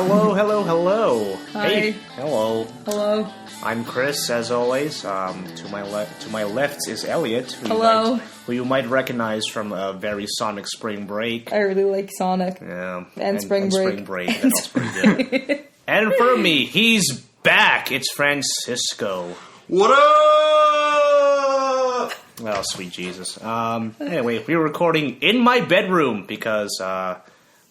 Hello. Hi. Hey, hello. Hello. I'm Chris, as always. To my left is Elliot, who you might recognize from a very Sonic Spring Break. I really like Sonic. Yeah, And Spring Break. Spring Break. That's pretty good. And for me, he's back. It's Francisco. What up? Oh, sweet Jesus. Anyway, we're recording in my bedroom because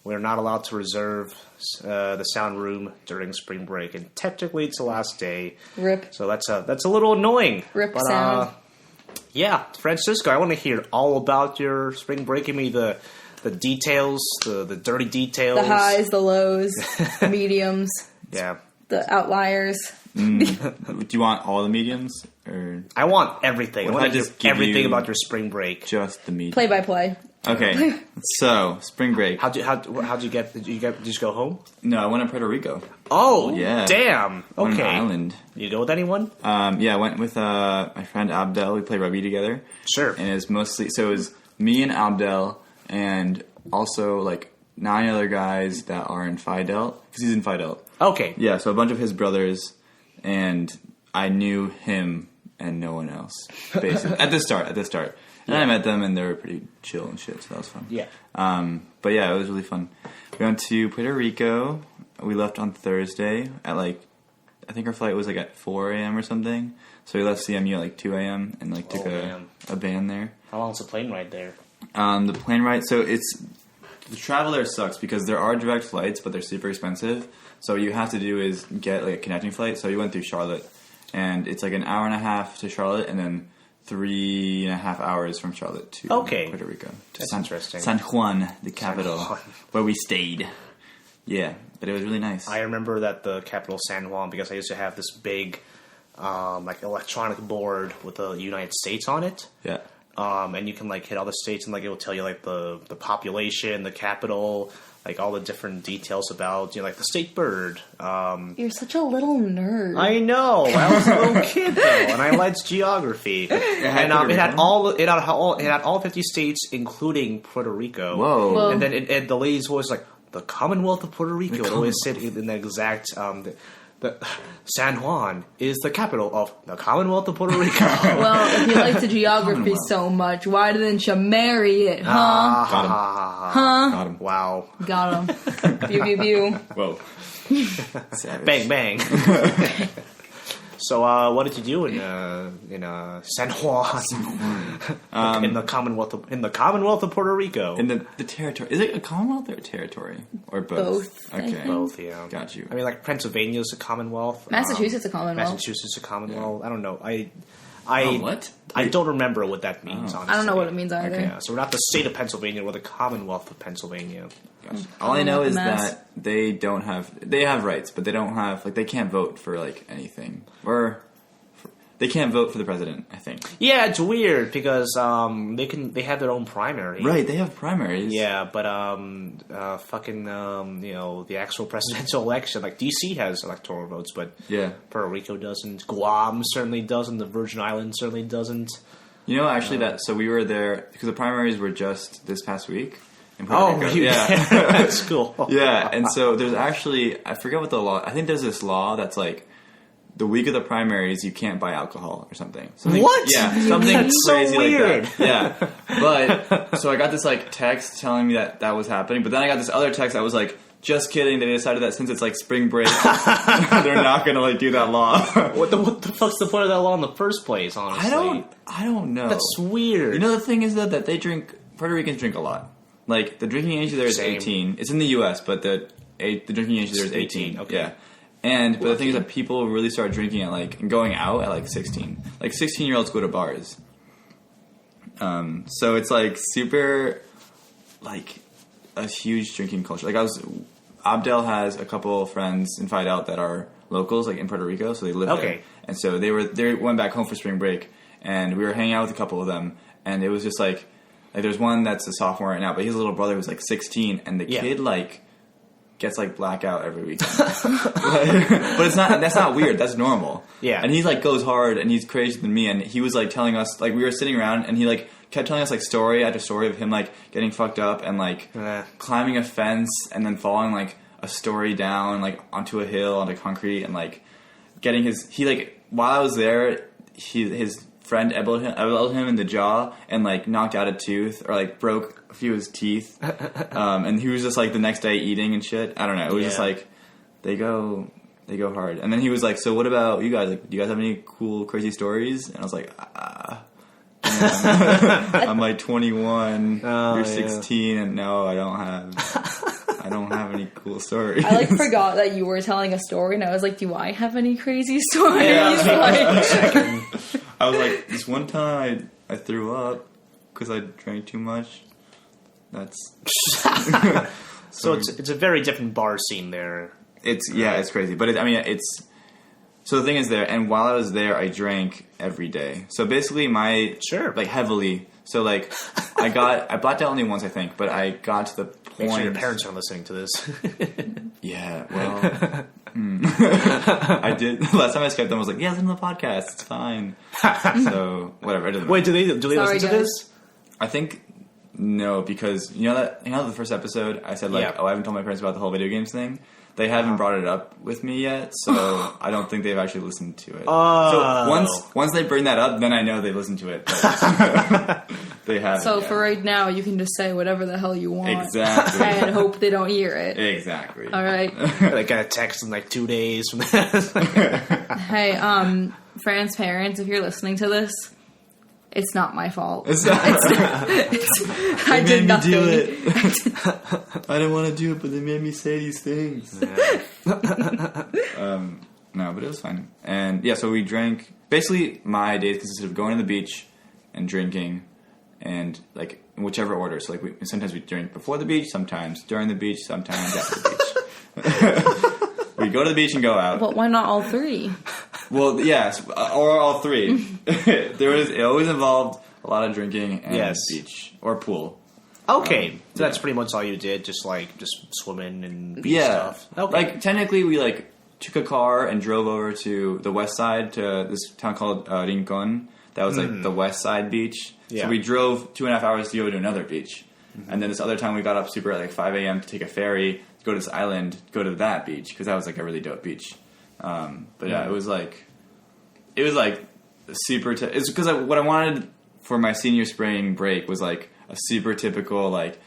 we're not allowed to reserve the sound room during spring break, and technically it's the last day. Rip. So that's a little annoying. Rip but, sound. Yeah, Francisco, I want to hear all about your spring break. Give me the details, the dirty details. The highs, the lows, mediums. Yeah. The outliers. Do you want all the mediums? Or I want everything. What I want if I to just hear give everything you about your spring break. just the medium? Play by play. Okay, so spring break. How'd you get? Did you just go home? No, I went to Puerto Rico. Oh, Yeah. damn. On Okay. an island. You go with anyone? Yeah, I went with my friend Abdel. We played rugby together. Sure. And it was me and Abdel, and also like 9 other guys that are in Phi Delt, because he's in Phi Delt. Okay. Yeah, so a bunch of his brothers, and I knew him and no one else, basically. At the start. And I met them, and they were pretty chill and shit, so that was fun. Yeah. But yeah, it was really fun. We went to Puerto Rico. We left on Thursday at I think our flight was at 4 a.m. or something. So we left CMU at 2 a.m. and took a band there. How long's the plane ride there? The plane ride, so the travel there sucks because there are direct flights, but they're super expensive. So what you have to do is get a connecting flight. So we went through Charlotte, and it's an hour and a half to Charlotte, and then 3.5 hours from Charlotte to Puerto Rico. That's interesting. San Juan, the capital, where we stayed. Yeah, but it was really nice. I remember that the capital San Juan because I used to have this big electronic board with the United States on it. Yeah. And you can hit all the states and it will tell you the population, the capital, all the different details about the state bird. You're such a little nerd. I know. I was a little kid though, and I liked geography. And it had all 50 states, including Puerto Rico. Whoa. And then the lady's voice the Commonwealth of Puerto Rico. It always said in the exact. The San Juan is the capital of the Commonwealth of Puerto Rico. Well, if you like the geography so much, why didn't you marry it, huh? Got him. Huh? Got him. Wow. Got him. Pew, pew, pew. Whoa. Savage. Bang, bang. So, what did you do in San Juan? In the Commonwealth of Puerto Rico. In the territory. Is it a Commonwealth or a territory? Or both? Both, I think. Both, yeah. Got you. I mean, Pennsylvania is a Commonwealth. Massachusetts is a Commonwealth. Massachusetts is a Commonwealth. Yeah. I don't know. What? I don't remember what that means, honestly. I don't know what it means either. Okay, yeah, so we're not the state of Pennsylvania, we're the Commonwealth of Pennsylvania. Gosh. All I know is mess. that they have rights, but they don't have, they can't vote for, anything. They can't vote for the president, I think. Yeah, it's weird, because they have their own primary. Right, they have primaries. Yeah, but the actual presidential election, DC has electoral votes, but Yeah. Puerto Rico doesn't. Guam certainly doesn't. The Virgin Islands certainly doesn't. So we were there, because the primaries were just this past week in Puerto Rico. Yeah. That's cool. Yeah, and so there's actually, I forget what the law, I think there's this law that's the week of the primaries, you can't buy alcohol or something. What? Yeah, something That's crazy so weird. like that. Yeah, but so I got this text telling me that was happening, but then I got this other text that was just kidding. They decided that since it's spring break, they're not gonna do that law. What the fuck's the point of that law in the first place? Honestly, I don't know. That's weird. The thing is that they drink. Puerto Ricans drink a lot. The drinking age there is 18. It's in the U.S., but the drinking age there is 18. Okay. Yeah. But the thing is that people really start drinking at and going out at 16. 16-year-olds go to bars. So it's super a huge drinking culture. Abdel has a couple of friends in Phi Delt that are locals, in Puerto Rico, so they live there. And so they went back home for spring break, and we were hanging out with a couple of them, and it was just there's one that's a sophomore right now, but his little brother was 16, and the kid gets blackout every weekend. But that's not weird. That's normal. Yeah. And he goes hard, and he's crazier than me. And he was telling us we were sitting around, and he kept telling us story after story of him getting fucked up and climbing a fence and then falling a story down like onto a hill onto concrete and like getting while I was there, his friend elbowed him in the jaw and like knocked out a tooth or like broke a few of his teeth. And he was just like the next day eating and shit. I don't know. It was just like they go hard. And then he was like, "So what about you guys? Like, do you guys have any cool, crazy stories?" And I was like, I'm like 21, you're 16, and no, I don't have any cool stories. I like forgot that you were telling a story, and I was like, "Do I have any crazy stories?" I was like, this one time I threw up because I drank too much. That's so it's a very different bar scene there. It's crazy, but so the thing is there, and while I was there, I drank every day. So basically, like heavily. So like, I blacked out only once, I think, but I got to the point. Make sure your parents aren't listening to this. Yeah, well, I did. Last time I Skyped them, I was like, "Yeah, listen to the podcast. It's fine." So whatever. Wait, do they listen to this? I think no, because you know the first episode I said like, "Oh, I haven't told my parents about the whole video games thing." They haven't brought it up with me yet, so I don't think they've actually listened to it. So once they bring that up, then I know they've listened to it. But they haven't. So for right now, you can just say whatever the hell you want. Exactly. And hope they don't hear it. Exactly. All right. I got a text in like 2 days from that. Hey, Fran's parents, if you're listening to this, it's not my fault. I did nothing. Do it. I didn't want to do it, but they made me say these things. No, but it was fine. And yeah, so we drank. Basically, my days consisted of going to the beach and drinking, and like in whichever order. So like sometimes we drink before the beach, sometimes during the beach, sometimes after the beach. We go to the beach and go out. But why not all three? Well, yes, or all three. It always involved a lot of drinking and beach or pool. Okay, so that's pretty much all you did, just swimming and beach stuff. Okay. Like technically, we like took a car and drove over to the west side to this town called Rincon. That was like the west side beach. Yeah. So we drove 2.5 hours to go to another beach, and then this other time we got up super at like 5 a.m. to take a ferry to go to this island, go to that beach because that was like a really dope beach. But yeah, it was like super. It's because what I wanted for my senior spring break was like a super typical like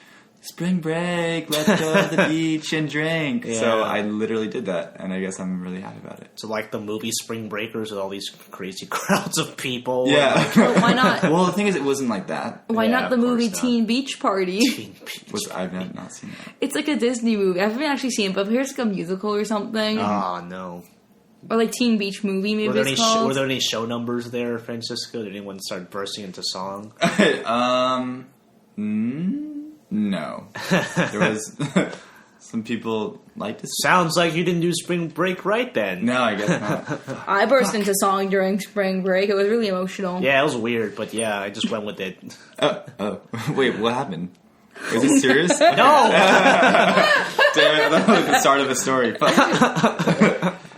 spring break. Let's go to the beach and drink. Yeah. So I literally did that, and I guess I'm really happy about it. So like the movie Spring Breakers with all these crazy crowds of people. Yeah, well, why not? Well, the thing is, it wasn't like that. Why not the movie Teen Beach Party? I've not seen that. It's like a Disney movie. I haven't actually seen it, but here's like a musical or something. Oh no. Or like Teen Beach Movie, maybe were there any show numbers there, Francisco? Did anyone start bursting into song? No. There was some people like to sing. Sounds like you didn't do spring break right then. No, I guess not. I burst into song during spring break. It was really emotional. Yeah, it was weird, but yeah, I just went with it. Oh. Wait, what happened? Was it serious? No! Damn it, that was like the start of a story.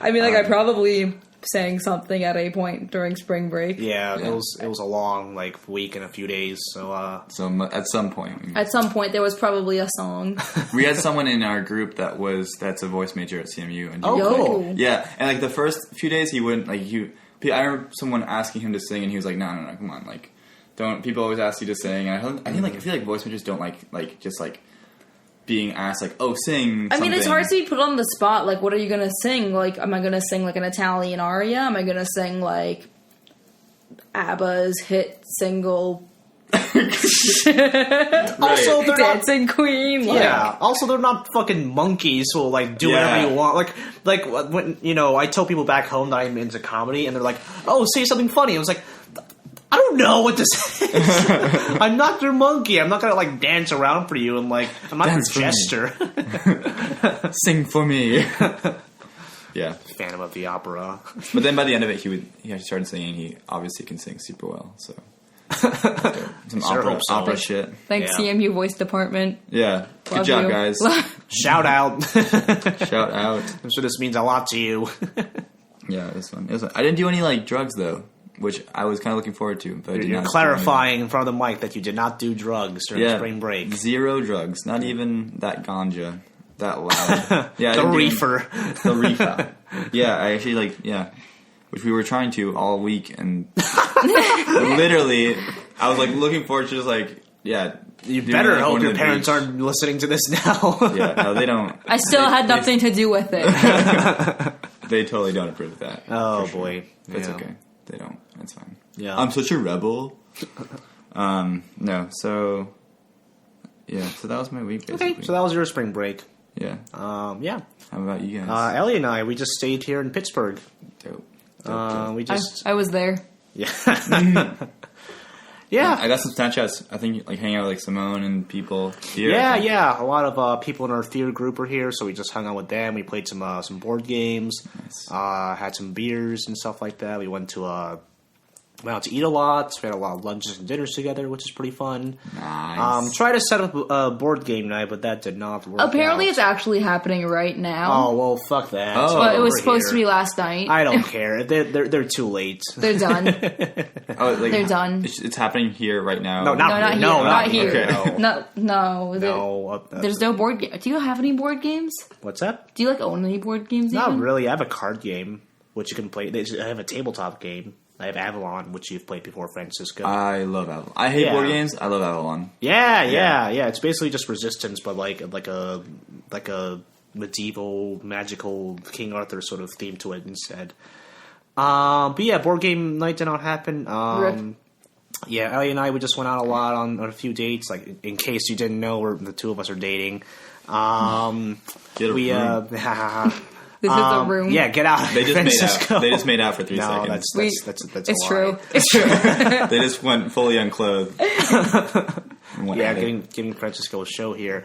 I mean, like, I probably sang something at a point during spring break. Yeah. It was a long, like, week and a few days, so at some point. At some point, there was probably a song. We had someone in our group that's a voice major at CMU. And cool. Yeah, and, like, the first few days, he wouldn't, like, I remember someone asking him to sing, and he was like, no, come on, like, don't, people always ask you to sing, and I feel like voice majors don't like, just, like, being asked, like, oh, sing something. I mean, it's hard to be put on the spot. Like, what are you going to sing? Like, am I going to sing, like, an Italian aria? Am I going to sing, like, ABBA's hit single... Also, they're Dancing Queen? Like, yeah. Also, they're not fucking monkeys who will, like, do whatever you want. Like, when, I tell people back home that I'm into comedy, and they're like, oh, say something funny. I was like... I don't know what this is. I'm not your monkey. I'm not gonna like dance around for you and like I'm not your jester. Sing for me. Yeah, Phantom of the Opera. But then by the end of it, he actually started singing. He obviously can sing super well. So some opera shit. Thanks, CMU Voice Department. Yeah, good job, guys. Shout out. Shout out. I'm sure this means a lot to you. Yeah, it was fun. I didn't do any like drugs though, which I was kind of looking forward to. But you're clarifying in front of the mic that you did not do drugs during spring break. 0 drugs, not even that ganja. that loud. Yeah, the reefer. The reefer. Yeah, I actually which we were trying to all week, and literally, I was looking forward to just You better hope your parents aren't listening to this now. Yeah, no, they don't. I still had nothing to do with it. They totally don't approve of that. Oh boy, it's okay. They don't. That's fine. Yeah, I'm such a rebel. No, so that was my week. Basically. Okay, so that was your spring break. Yeah. Yeah. How about you guys? Elliot and I, we just stayed here in Pittsburgh. Dope. We just. I was there. Yeah. Yeah. I got some Snapchats. I think hanging out with Simone and people here. Yeah. A lot of people in our theater group were here, so we just hung out with them. We played some board games. Nice. Had some beers and stuff like that. We went out to eat a lot. We had a lot of lunches and dinners together, which is pretty fun. Nice. Tried to set up a board game night, but that did not work. Apparently, out. it's actually happening right now. Oh well, fuck that. Oh. But it was supposed to be last night. I don't care. They're too late. They're done. They're done. It's happening here right now. No, not here. Not here. Okay. No. There's no board game. Do you have any board games? What's that? Do you own any board games? Not even? really. I have a card game which you can play. I have a tabletop game. I have Avalon, which you've played before, Francisco. I love Avalon. I hate board games. I love Avalon. Yeah. It's basically just Resistance, but like a medieval, magical King Arthur sort of theme to it instead. But yeah, board game night did not happen. Yeah, Elliot and I, we just went out a lot on a few dates. Like, in case you didn't know, the two of us are dating. This is the room. Yeah, get out. They just made out for 3 seconds. That's it's a true. lie. It's true. They just went fully unclothed. Yeah, giving Francisco a show here.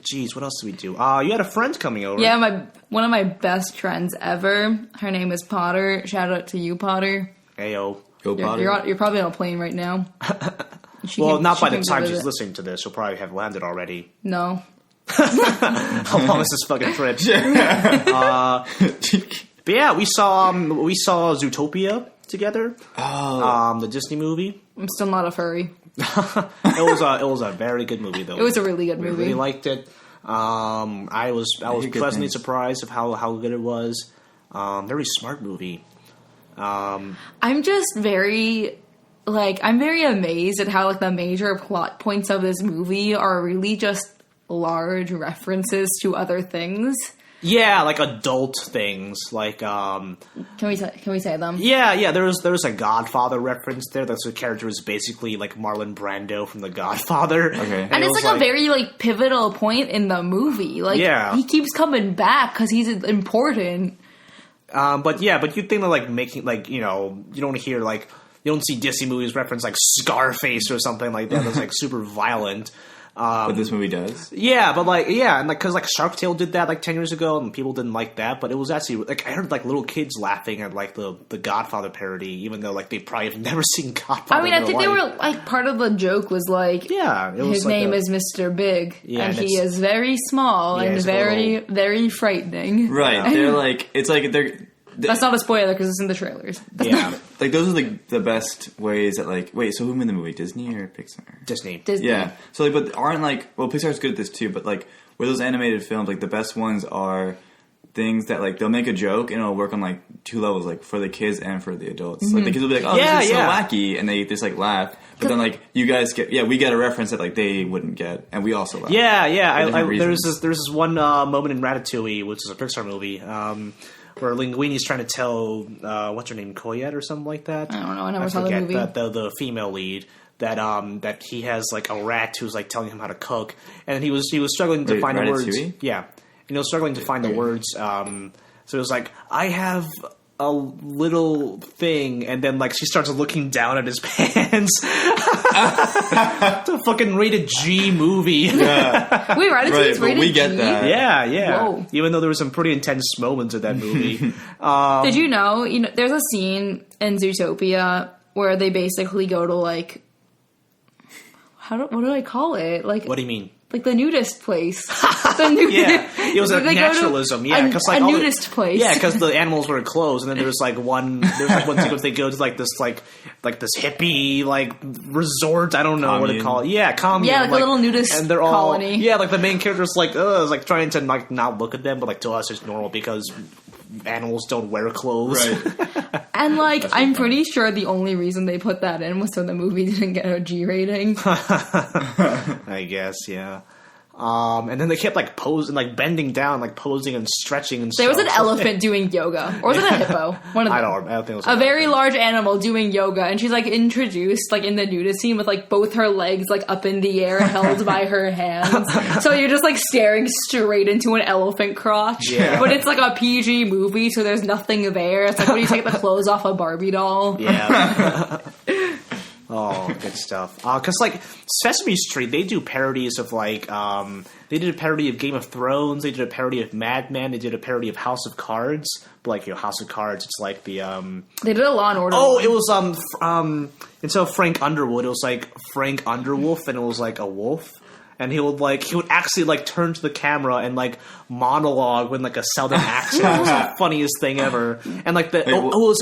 Geez, what else did we do? You had a friend coming over. Yeah, one of my best friends ever. Her name is Potter. Shout out to you, Potter. Heyo. Go Potter. You're probably on a plane right now. Not by the time she's listening to this. She'll probably have landed already. No. How long is this fucking trip? But yeah, we saw Zootopia together. Oh, the Disney movie. I'm still not a furry. It was a very good movie though. It was a really good movie. We really liked it. I was pleasantly surprised of how good it was. Very smart movie. I'm just very amazed at how the major plot points of this movie are really just large references to other things. Yeah, like adult things. Like Can we say them? Yeah. There was a Godfather reference there. That's the character is basically like Marlon Brando from The Godfather. Okay. And it's a very pivotal point in the movie. He keeps coming back because he's important. But you think that making you don't hear you don't see Disney movies reference Scarface or something like that. That's super violent. But this movie does. Yeah, but because Shark Tale did that 10 years ago, and people didn't like that. But it was actually I heard little kids laughing at the Godfather parody, even though they probably have never seen Godfather. I mean, I think they were part of the joke was his name is Mr. Big, and he is very small and very very frightening. Right? And they're. That's not a spoiler because it's in the trailers. Yeah. Those are the best ways that wait, so who made the movie? Disney or Pixar? Disney. Yeah. So but aren't Pixar's good at this too, but where those animated films, the best ones are things that they'll make a joke and it'll work on two levels, for the kids and for the adults. Mm-hmm. The kids will be oh, this is so wacky, and they just laugh. But then you guys we get a reference that they wouldn't get, and we also laugh. Yeah. There's this one moment in Ratatouille, which is a Pixar movie. Where Linguini's trying to tell, what's her name, Coyette or something like that? I don't know. I never saw the movie. The female lead that he has a rat who's telling him how to cook, and he was struggling to find the words. Yeah, and he was struggling to find the words. So it was I have a little thing, and then she starts looking down at his pants. It's a fucking rated G movie. Yeah. Wait, Ratatouille's rated G? We get that. Yeah. Whoa. Even though there were some pretty intense moments in that movie. Did you know? There's a scene in Zootopia where they basically go to what do I call it? What do you mean? like the nudist place. Yeah, it was like naturalism. Yeah, because like a nudist place. Yeah, because the animals were closed, and then there's like one sequence they go to like this hippie like resort. I don't know commune. What to call it. Yeah, commune. Yeah, like a little nudist and they're all, colony. Yeah, like the main character's like trying to like not look at them, but like to us it's normal because animals don't wear clothes. Right. And like I'm pretty sure the only reason they put that in was so the movie didn't get a G rating. I guess, yeah. And then they kept like posing, like bending down, like posing and stretching and stuff. There was an elephant doing yoga. Or was it a hippo? One of them. I don't think it was a very large animal doing yoga, and she's like introduced like in the nudist scene with like both her legs like up in the air held by her hands. So you're just like staring straight into an elephant crotch. Yeah. But it's like a PG movie, so there's nothing there. It's like when you take the clothes off a Barbie doll. Yeah. Oh, good stuff. Because, like, Sesame Street, they do parodies of, like, they did a parody of Game of Thrones, they did a parody of Mad Men, they did a parody of House of Cards. But, like, House of Cards, it's like the, They did a Law and Order Oh, one. it was, instead of Frank Underwood, it was, like, Frank Underwolf, and it was, like, a wolf. And he would actually, like, turn to the camera and, like, monologue with, like, a southern accent. It was the funniest thing ever. And, like, it was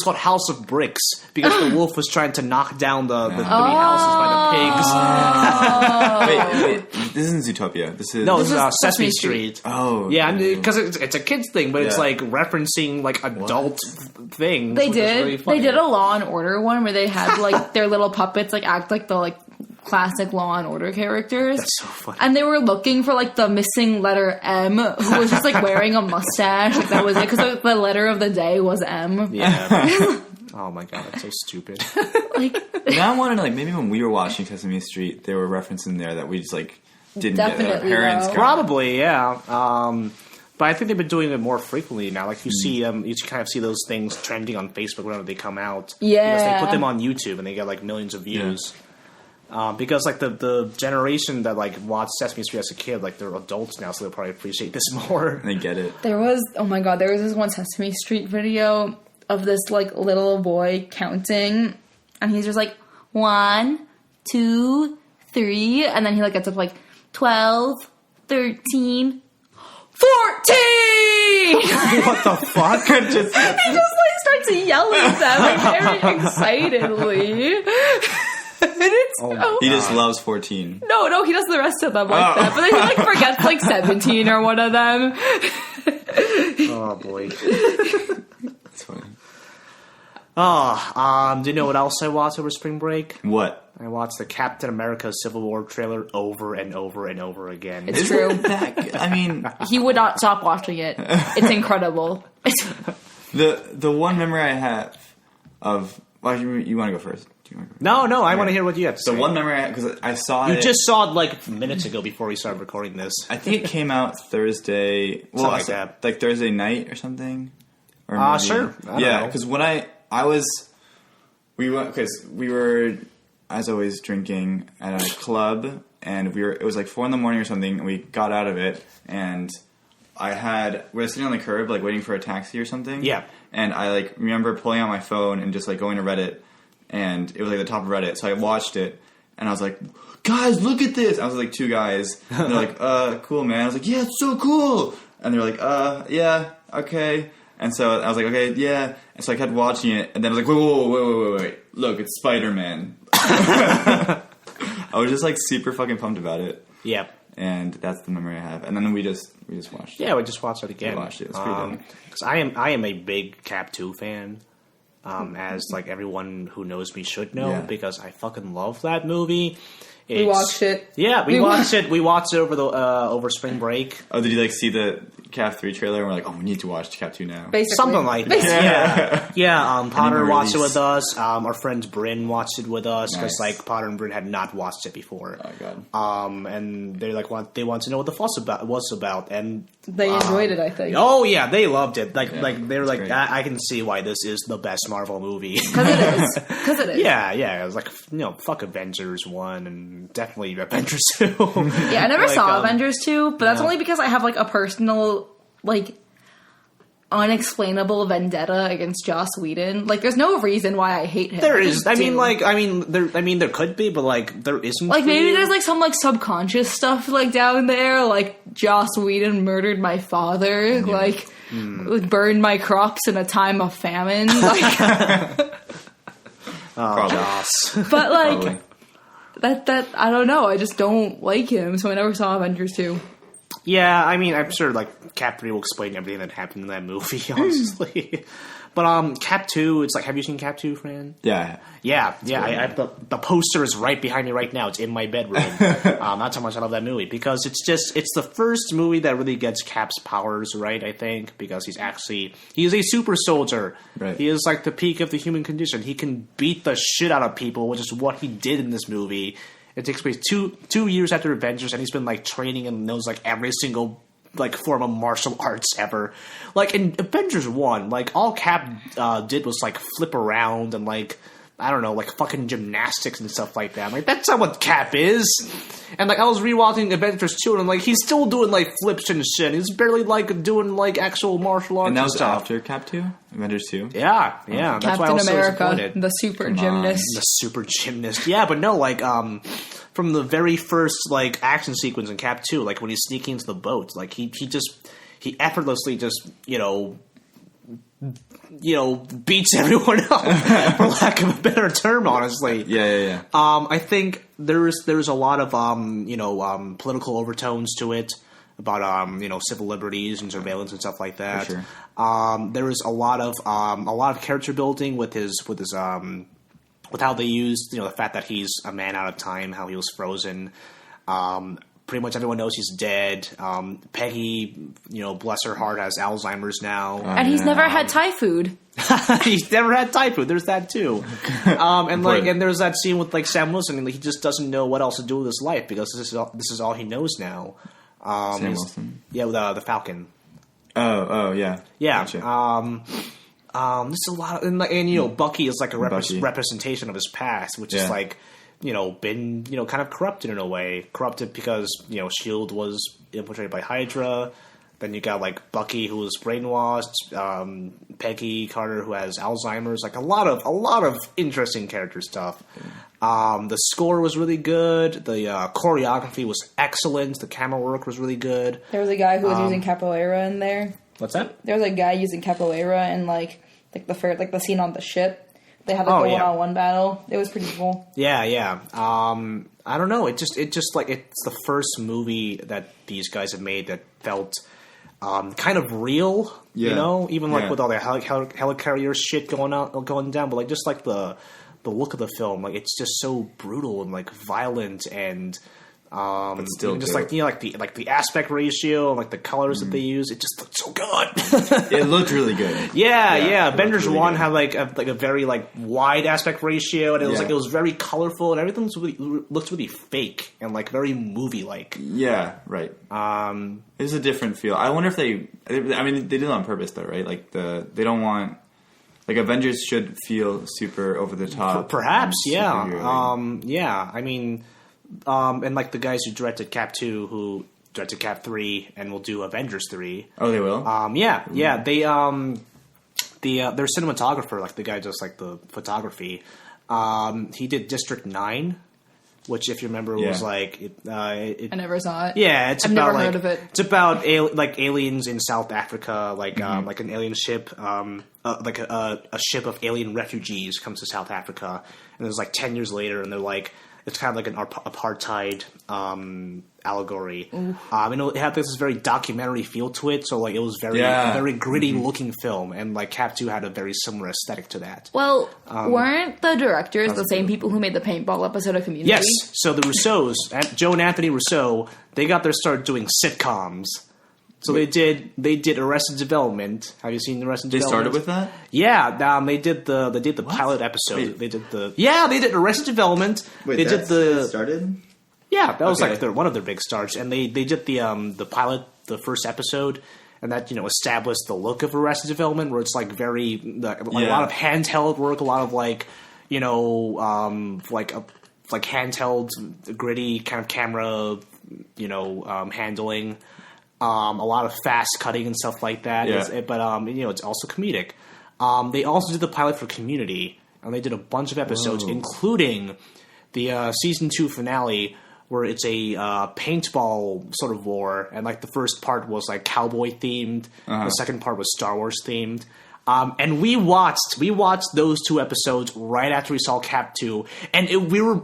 called House of Bricks because the wolf was trying to knock down the three houses by the pigs. Wait, this isn't Zootopia. This is Sesame Street. Oh. Yeah, because it's a kid's thing, but it's, like, referencing, like, adult things. They did. Really they did a Law and Order one where they had, like, their little puppets, like, act like the, like, classic Law and Order characters. That's so funny. And they were looking for like the missing letter M, who was just like wearing a mustache. Like that was it, because the letter of the day was M. Yeah. Oh my god, that's so stupid. Now I want to know, like, maybe when we were watching Sesame Street, there were references in there that we just like didn't Definitely get. Parents probably, yeah. But I think they've been doing it more frequently now. Like you see, you kind of see those things trending on Facebook whenever they come out. Yeah, because they put them on YouTube and they get like millions of views. Yeah. Because like the generation that like watched Sesame Street as a kid, like they're adults now, so they'll probably appreciate this more. They get it. There was this one Sesame Street video of this like little boy counting, and he's just like 1, 2, 3, and then he like gets up like 12, 13, 14. What the fuck? He just like starts yelling at them like very excitedly. He just loves 14. No, he does the rest of them like that. But then he like forgets like 17 or one of them. Oh boy. That's funny. Do you know what else I watched over spring break? What? I watched the Captain America Civil War trailer over and over and over again. It's true. I mean, he would not stop watching it. It's incredible. The one memory I have of... Well, you want to go first? No, I want to hear what you have to say. The one memory I have, because I saw it... You just saw it like minutes ago before we started recording this. I think it came out Thursday... Well, something like that. Like Thursday night or something? Sure. Yeah, because when I was... We were, as always, drinking at a club, and it was like 4 a.m. or something, and we got out of it, and we were sitting on the curb, like, waiting for a taxi or something. Yeah. And I, like, remember pulling out my phone and just, like, going to Reddit, and it was, like, the top of Reddit, so I watched it, and I was like, guys, look at this! I was, like, 2 guys, and they're like, cool, man. I was like, yeah, it's so cool! And they were like, yeah, okay. And so I was like, okay, yeah. And so I kept watching it, and then I was like, wait. Look, it's Spider-Man. I was just, like, super fucking pumped about it. Yep. And that's the memory I have. And then we just watched it. Yeah, we just watched it again. We watched it. It's pretty good. Because I am a big Cap 2 fan. As, like, everyone who knows me should know. Yeah. Because I fucking love that movie. We watched it. Yeah, we watched it. We watched it over spring break. Oh, did you like see the Cap 3 trailer? And we're like, we need to watch Cap 2 now. Basically. Something like that. Yeah. Potter watched it with us. Our friend Bryn watched it with us because like Potter and Bryn had not watched it before. Oh god. And they want to know what the fuss was about, and they enjoyed it. I think. Oh yeah, they loved it. Like they were like, I can see why this is the best Marvel movie because it is. Yeah. It was like fuck Avengers 1 and definitely Avengers 2. Yeah, I never saw Avengers 2, but that's only because I have like a personal like unexplainable vendetta against Joss Whedon. Like, there's no reason why I hate him. There is. There could be, but like, there isn't. Like, maybe there's like some like subconscious stuff like down there. Like, Joss Whedon murdered my father. Yeah. Like, burned my crops in a time of famine. Like, Joss. But like, that I don't know. I just don't like him. So I never saw Avengers 2. Yeah, I mean, I'm sure, like, Cap 3 will explain everything that happened in that movie, honestly. But, Cap 2, it's like, have you seen Cap 2, Fran? Yeah. Yeah, the poster is right behind me right now. It's in my bedroom. That's how much I love that movie. Because it's the first movie that really gets Cap's powers right, I think. Because he's a super soldier. Right. He is, like, the peak of the human condition. He can beat the shit out of people, which is what he did in this movie. It takes place two years after Avengers, and he's been, like, training and knows, like, every single, like, form of martial arts ever. Like, in Avengers 1, like, all Cap did was, like, flip around and, like, I don't know, like, fucking gymnastics and stuff like that. Like, that's not what Cap is. And, like, I was rewatching Avengers 2, and I'm like, he's still doing, like, flips and shit. He's barely, like, doing, like, actual martial arts and that was stuff. After Cap 2? Avengers 2? Yeah. That's Captain why I was America, so disappointed. the super gymnast. The super gymnast. Yeah, but no, like, from the very first, like, action sequence in Cap 2, like, when he's sneaking into the boat, like, he effortlessly just, beats everyone up, for lack of a better term, honestly. Yeah. I think there's a lot of, political overtones to it about, civil liberties and surveillance and stuff like that. For sure. There is a lot of character building with his with how they used, the fact that he's a man out of time, how he was frozen. Pretty much everyone knows he's dead. Peggy, bless her heart, has Alzheimer's now. And he's never had Thai food. He's never had Thai food. There's that too. And there's that scene with, like, Sam Wilson, and he just doesn't know what else to do with his life because this is all he knows now. Sam Wilson? Yeah, with the Falcon. Oh, yeah. Yeah. Gotcha. There's a lot of, and Bucky is like a representation of his past, which is like, been, kind of corrupted in a way. Corrupted because, S.H.I.E.L.D. was infiltrated by Hydra. Then you got, like, Bucky, who was brainwashed. Peggy Carter, who has Alzheimer's. Like, a lot of interesting character stuff. The score was really good. The choreography was excellent. The camera work was really good. There was a guy who was using capoeira in there. What's that? There was a guy using capoeira in, like the scene on the ship. They had, like, a one-on-one battle. It was pretty cool. Yeah. I don't know. It just like, it's the first movie that these guys have made that felt kind of real, even like with all the helicarrier shit going down, but like just like the look of the film, like it's just so brutal and like violent and still just like like the aspect ratio and like the colors that they use, it just looked so good. It looked really good. Yeah. Avengers really 1 had like a very like wide aspect ratio, and it was like it was very colorful, and everything looked really fake and like very movie like. Yeah, right. It's a different feel. I wonder if they did it on purpose though, right? Like they don't want. Like, Avengers should feel super over the top. Perhaps, yeah. Yeah, I mean, and like the guys who directed Cap 2, who directed Cap 3, and will do Avengers 3. Oh, they will? Yeah. They, their cinematographer, like the guy does like the photography, he did District 9. Which, if you remember, was like... I never saw it. Yeah, I've never heard of it. It's about aliens in South Africa, like like an alien ship, like a ship of alien refugees comes to South Africa, and it's like 10 years later, and they're like... It's kind of like an apartheid allegory. It had this very documentary feel to it, so like it was very gritty looking film, and like Cap 2 had a very similar aesthetic to that. Well, weren't the directors the same people who made the paintball episode of Community? Yes. So the Russos, Joe and Anthony Russo, they got their start doing sitcoms. So they did Arrested Development. Have you seen Arrested Development? They started with that? Yeah, they did the pilot episode. Wait. They did Arrested Development. Wait, they started? Yeah, that was like one of their big starts, and they did the pilot, the first episode, and that established the look of Arrested Development, where it's like very a lot of handheld work, a lot of like handheld gritty kind of camera handling. a lot of fast cutting and stuff like that. Yeah. But it's also comedic. They also did the pilot for Community, and they did a bunch of episodes, including the season 2 finale, where it's a paintball sort of war, and like the first part was like cowboy themed, the second part was Star Wars themed. And we watched those 2 episodes right after we saw Cap 2, and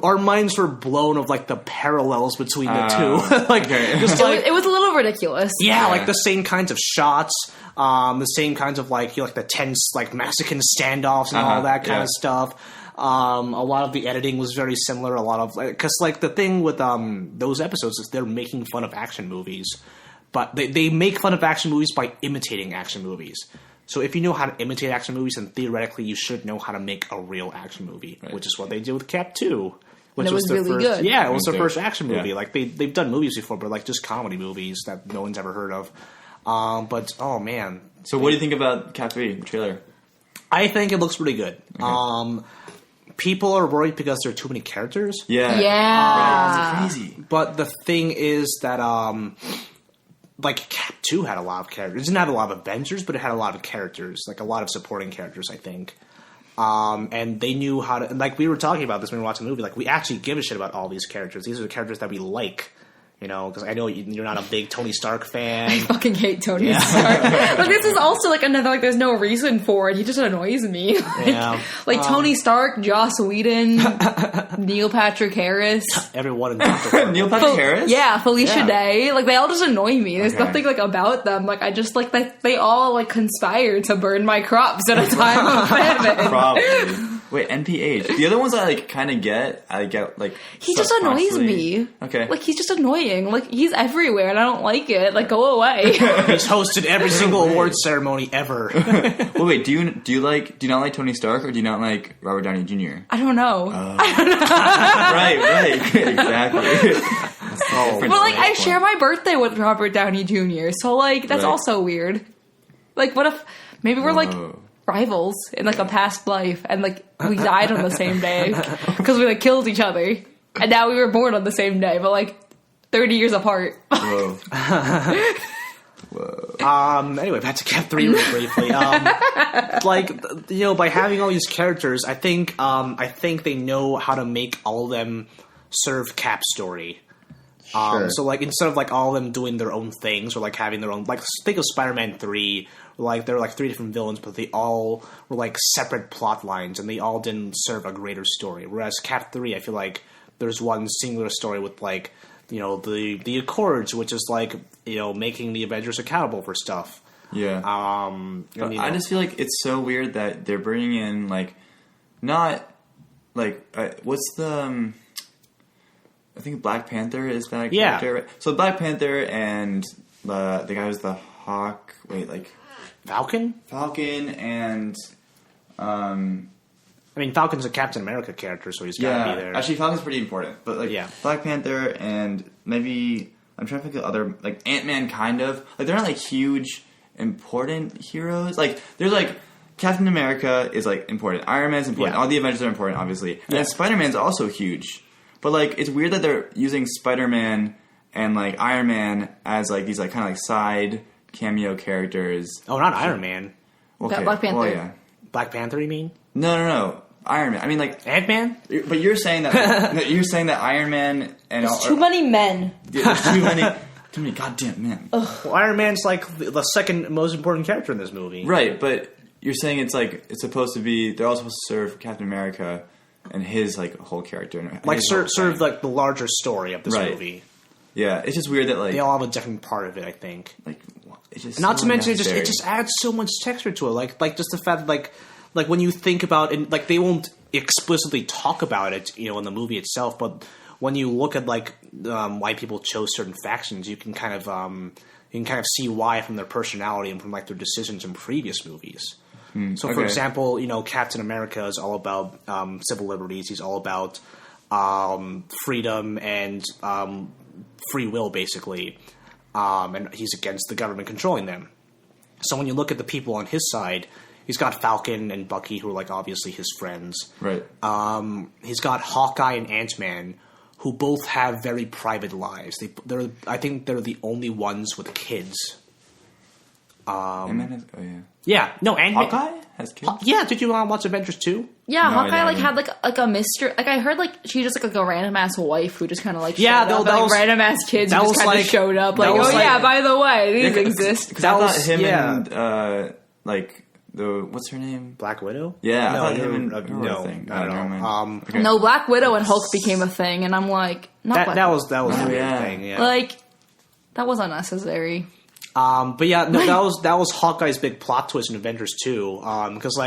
our minds were blown of like the parallels between the two. Like, it was a little ridiculous. Yeah, like the same kinds of shots, the same kinds of like the tense like Mexican standoffs and all that kind of stuff. A lot of the editing was very similar. A lot of because like the thing with those episodes is they're making fun of action movies, but they make fun of action movies by imitating action movies. So if you know how to imitate action movies, then theoretically you should know how to make a real action movie, which is what they did with Cap 2. Which was their really first, good. Yeah, it was their first action movie. Yeah. Like they've done movies before, but like just comedy movies that no one's ever heard of. But oh man. So what do you think about Cap 3, the trailer? I think it looks pretty good. Okay. People are worried because there are too many characters. Yeah. Yeah. Right, it's crazy. But the thing is that like Cap 2 had a lot of characters. It didn't have a lot of Avengers, but it had a lot of characters, like a lot of supporting characters, I think. And they knew how to, like we were talking about this when we were watching the movie, like we actually give a shit about all these characters. These are the characters that we like. You know, because I know you're not a big Tony Stark fan. I fucking hate Tony Stark. But this is also like another, like there's no reason for it. He just annoys me. Like Tony Stark, Joss Whedon, Neil Patrick Harris. Everyone in Dr. Neil Patrick Harris? Yeah, Felicia Day. Like they all just annoy me. There's nothing like about them. Like I just like they all like conspired to burn my crops at a time of famine. Probably. Wait, NPH. The other ones I like kind of get. I get like he just annoys me. Okay, like he's just annoying. Like he's everywhere, and I don't like it. Like go away. He's hosted every single awards ceremony ever. Well, wait. Do you not like Tony Stark, or do you not like Robert Downey Jr.? I don't know. I don't know. right, exactly. But like I share my birthday with Robert Downey Jr., so like that's also weird. Like what if maybe we're like rivals in like a past life, and like we died on the same day because we like killed each other, and now we were born on the same day, but like 30 years apart. Whoa. Anyway, back to Cap 3 really briefly. Like, you know, by having all these characters, I think they know how to make all of them serve Cap's story. Sure. So like instead of like all of them doing their own things or like having their own, like think of Spider-Man 3, like there were like 3 different villains, but they all were like separate plot lines and they all didn't serve a greater story. Whereas Cap 3, I feel like there's one singular story with like, you know, the Accords, which is like, you know, making the Avengers accountable for stuff. Yeah. And, you know, I just feel like it's so weird that they're bringing in like, not like what's the I think Black Panther is that character. Right? So Black Panther and the guy who's the Hawk. Wait, like Falcon and I mean, Falcon's a Captain America character, so he's got to be there. Actually, Falcon's pretty important. But like Black Panther and maybe I'm trying to think of other like Ant-Man, kind of like they're not like huge important heroes. Like there's like Captain America is like important. Iron Man's important. All the Avengers are important, obviously. And then Spider-Man's also huge. But like it's weird that they're using Spider-Man and like Iron Man as like these like kind of like side cameo characters. Oh, not Iron Man. Okay. Black Panther. Well, yeah. Black Panther, you mean? No. Iron Man. I mean, like Ant-Man. But you're saying that Iron Man and there's too many men. There's too many goddamn men. Well, Iron Man's like the second most important character in this movie, right? But you're saying it's like it's supposed to be. They're all supposed to serve Captain America and his like whole character, like serve like the larger story of this movie. Yeah, it's just weird that like they all have a different part of it. I think. Like, it's just not to mention it just adds so much texture to it. Like just the fact that like when you think about it, like they won't explicitly talk about it, you know, in the movie itself, but when you look at like why people chose certain factions, you can kind of see why from their personality and from like their decisions in previous movies. So, for example, you know, Captain America is all about civil liberties. He's all about freedom and free will, basically. And he's against the government controlling them. So when you look at the people on his side, he's got Falcon and Bucky, who are like obviously his friends. Right. He's got Hawkeye and Ant-Man, who both have very private lives. I think they're the only ones with kids. Ant-Man has, yeah. No, Ant-Man. Hawkeye has kids? Yeah, did you watch Avengers 2? Yeah, no, Hawkeye had like a mystery. Like I heard she just like a random ass wife who just kind of showed up, and, random ass kids who just kind of showed up. Like, by the way, these exist. Because I thought him and what's her name? Black Widow? Yeah, no, I thought him and I don't know. Okay. No, Black Widow and Hulk became a thing, and I'm like, that was a weird thing. Yeah, like that was unnecessary. But yeah, no, that was Hawkeye's big plot twist in Avengers 2. Because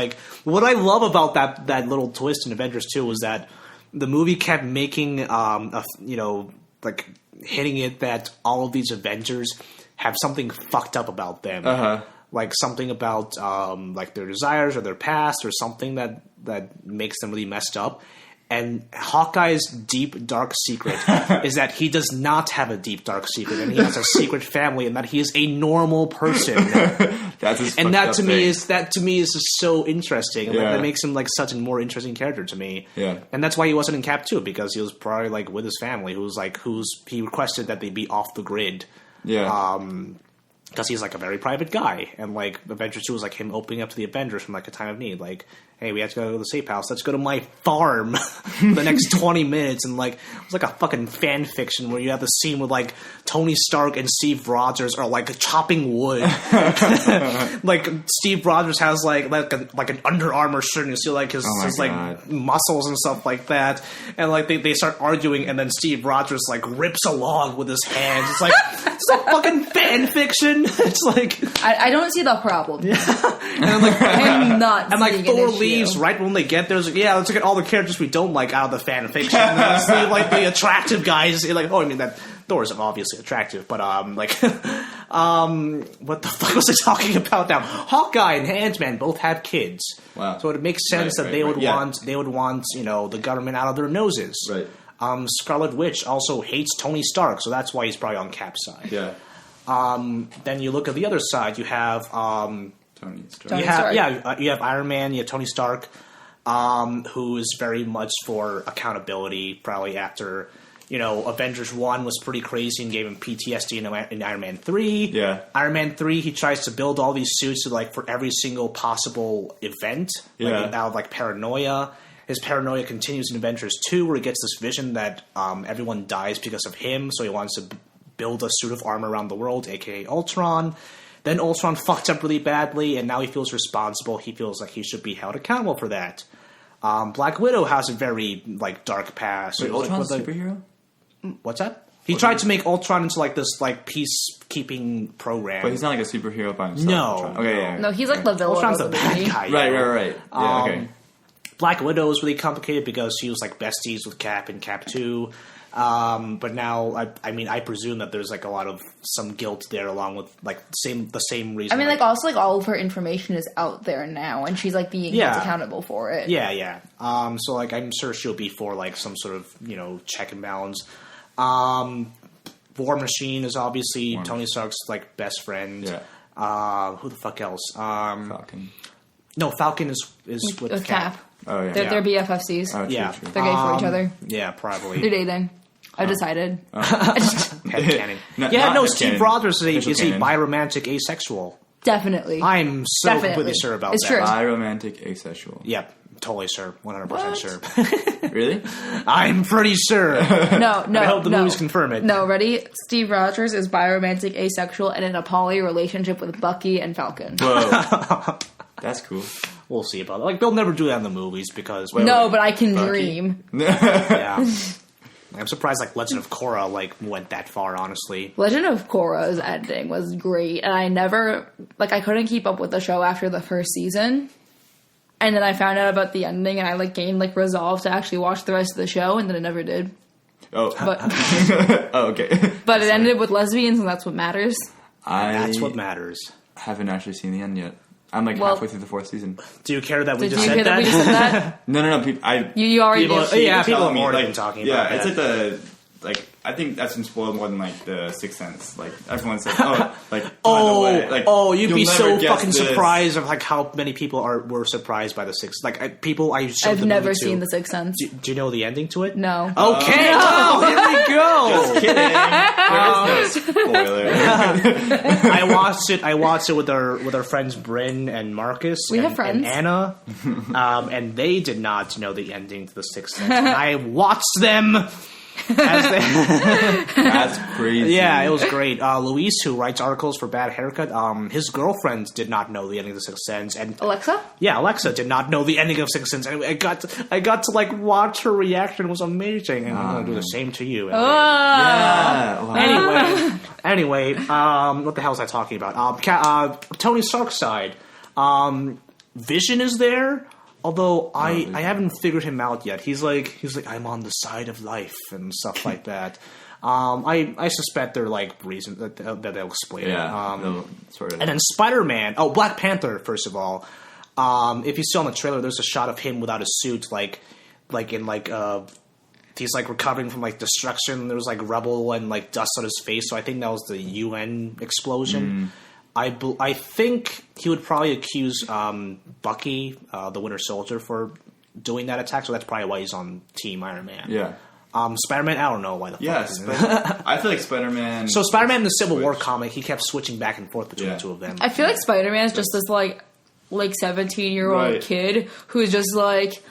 what I love about that little twist in Avengers 2 was that the movie kept making hitting it that all of these Avengers have something fucked up about them. Uh-huh. Like something about their desires or their past or something that makes them really messed up. And Hawkeye's deep, dark secret is that he does not have a deep, dark secret, and he has a secret family, and that he is a normal person. That to me is just so interesting. Yeah. That makes him such a more interesting character to me. Yeah. And that's why he wasn't in Cap 2, because he was probably with his family, he requested that they be off the grid. Yeah. Because he's a very private guy, and Avengers 2 was him opening up to the Avengers from a time of need. Hey, we have to go to the safe house. Let's go to my farm for the next 20 minutes. And it was a fucking fan fiction where you have the scene with Tony Stark and Steve Rogers are chopping wood. Steve Rogers has an Under Armour shirt, and you see his muscles and stuff like that. And they start arguing, and then Steve Rogers rips a log with his hands. It's it's a fucking fan fiction. It's I don't see the problem. Yeah. And I'm not. And Thor leaves right when they get there. Let's look at all the characters we don't like out of the fan fiction. The attractive guys. That Thor is obviously attractive, but what the fuck was I talking about now? Hawkeye and Ant-Man both have kids. Wow. So it makes sense that they would want the government out of their noses. Right. Scarlet Witch also hates Tony Stark, so that's why he's probably on Cap's side. Yeah. Then you look at the other side. You have Tony Stark. You have Iron Man. You have Tony Stark, who is very much for accountability. Probably after Avengers 1 was pretty crazy and gave him PTSD in Iron Man 3. Yeah. Iron Man 3, he tries to build all these suits for every single possible event. Out of paranoia. His paranoia continues in Avengers 2, where he gets this vision that everyone dies because of him, so he wants to build a suit of armor around the world, aka Ultron. Then Ultron fucked up really badly, and now he feels responsible. He feels like he should be held accountable for that. Black Widow has a very dark past. Wait, Ultron's a superhero? What's that? He tried to make Ultron into this peacekeeping program. But he's not a superhero by himself. No. Okay, yeah. No, he's the villain. Ultron's the bad guy. Right. Yeah, okay. Black Widow is really complicated because she was besties with Cap in Cap 2. But now, I presume that there's a lot of some guilt there, along with the same reason. Also all of her information is out there now, and she's being held accountable for it. Yeah. So I'm sure she'll be for some sort of check and balance. War Machine is obviously Tony Stark's best friend. Yeah. Who the fuck else? Falcon. No, Falcon is with Cap. Oh yeah. They're BFFs. Oh, true. They're gay for each other. Yeah, probably. They're dating. I've decided. Headcanon. Steve Rogers is a biromantic asexual. Definitely. I'm so completely sure about it's that. True. Biromantic asexual. Yep, totally sure. 100% sure. Really? I'm pretty sure. No. I hope the movies confirm it. No, ready? Steve Rogers is biromantic asexual and in a poly relationship with Bucky and Falcon. Whoa. That's cool. We'll see about that. They'll never do that in the movies because... but I can dream. Yeah. I'm surprised Legend of Korra went that far, honestly. Legend of Korra's ending was great, and I never... I couldn't keep up with the show after the first season. And then I found out about the ending, and I gained resolve to actually watch the rest of the show, and then I never did. Oh. But, oh, okay. But it ended with lesbians, and that's what matters. That's what matters. I haven't actually seen the end yet. I'm halfway through the 4th season. Do you care that we just said that? We just said that? No. You already did. People have already been talking about that. Yeah, it's like I think that's been spoiled more than like the Sixth Sense. Like everyone says, you'd be so fucking surprised of like how many people were surprised by the Sixth. Like I've never seen the Sixth Sense. Do you know the ending to it? No. Okay, well, here we go. Just kidding. Spoiler. I watched it with our friends Bryn and Marcus. We have friends. And Anna, and they did not know the ending to the Sixth Sense. And I watched them. That's crazy. Yeah, it was great. Luis, who writes articles for Bad Haircut, his girlfriend did not know the ending of the Sixth Sense, and Alexa. Yeah, Alexa did not know the ending of Sixth Sense. And I got to like watch her reaction. It was amazing, and I'm gonna do the same to you. Yeah. Wow. Anyway, what the hell was I talking about? Tony Stark's side. Vision is there. Although I haven't figured him out yet. He's like I'm on the side of life and stuff like that. I suspect they're like reason that they'll explain it. Sort of. And then Spider-Man. Oh, Black Panther. First of all, if you see on the trailer, there's a shot of him without a suit, like he's like recovering from like destruction. There was like rubble and like dust on his face. So I think that was the UN explosion. I think he would probably accuse Bucky, the Winter Soldier, for doing that attack. So that's probably why he's on Team Iron Man. Yeah. Spider-Man, I don't know why the fuck. Yes, I feel like Spider-Man. So Spider-Man in the Civil War comic, he kept switching back and forth between the two of them. I feel like Spider-Man is just this like 17-year-old kid who's just like,